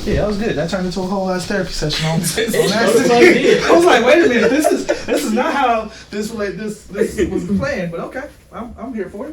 Speaker 2: Yeah, that was good. That turned into a whole ass therapy session on that.
Speaker 1: did.
Speaker 2: I was like, wait a minute, this is not how this was the plan, but okay. I'm here for it.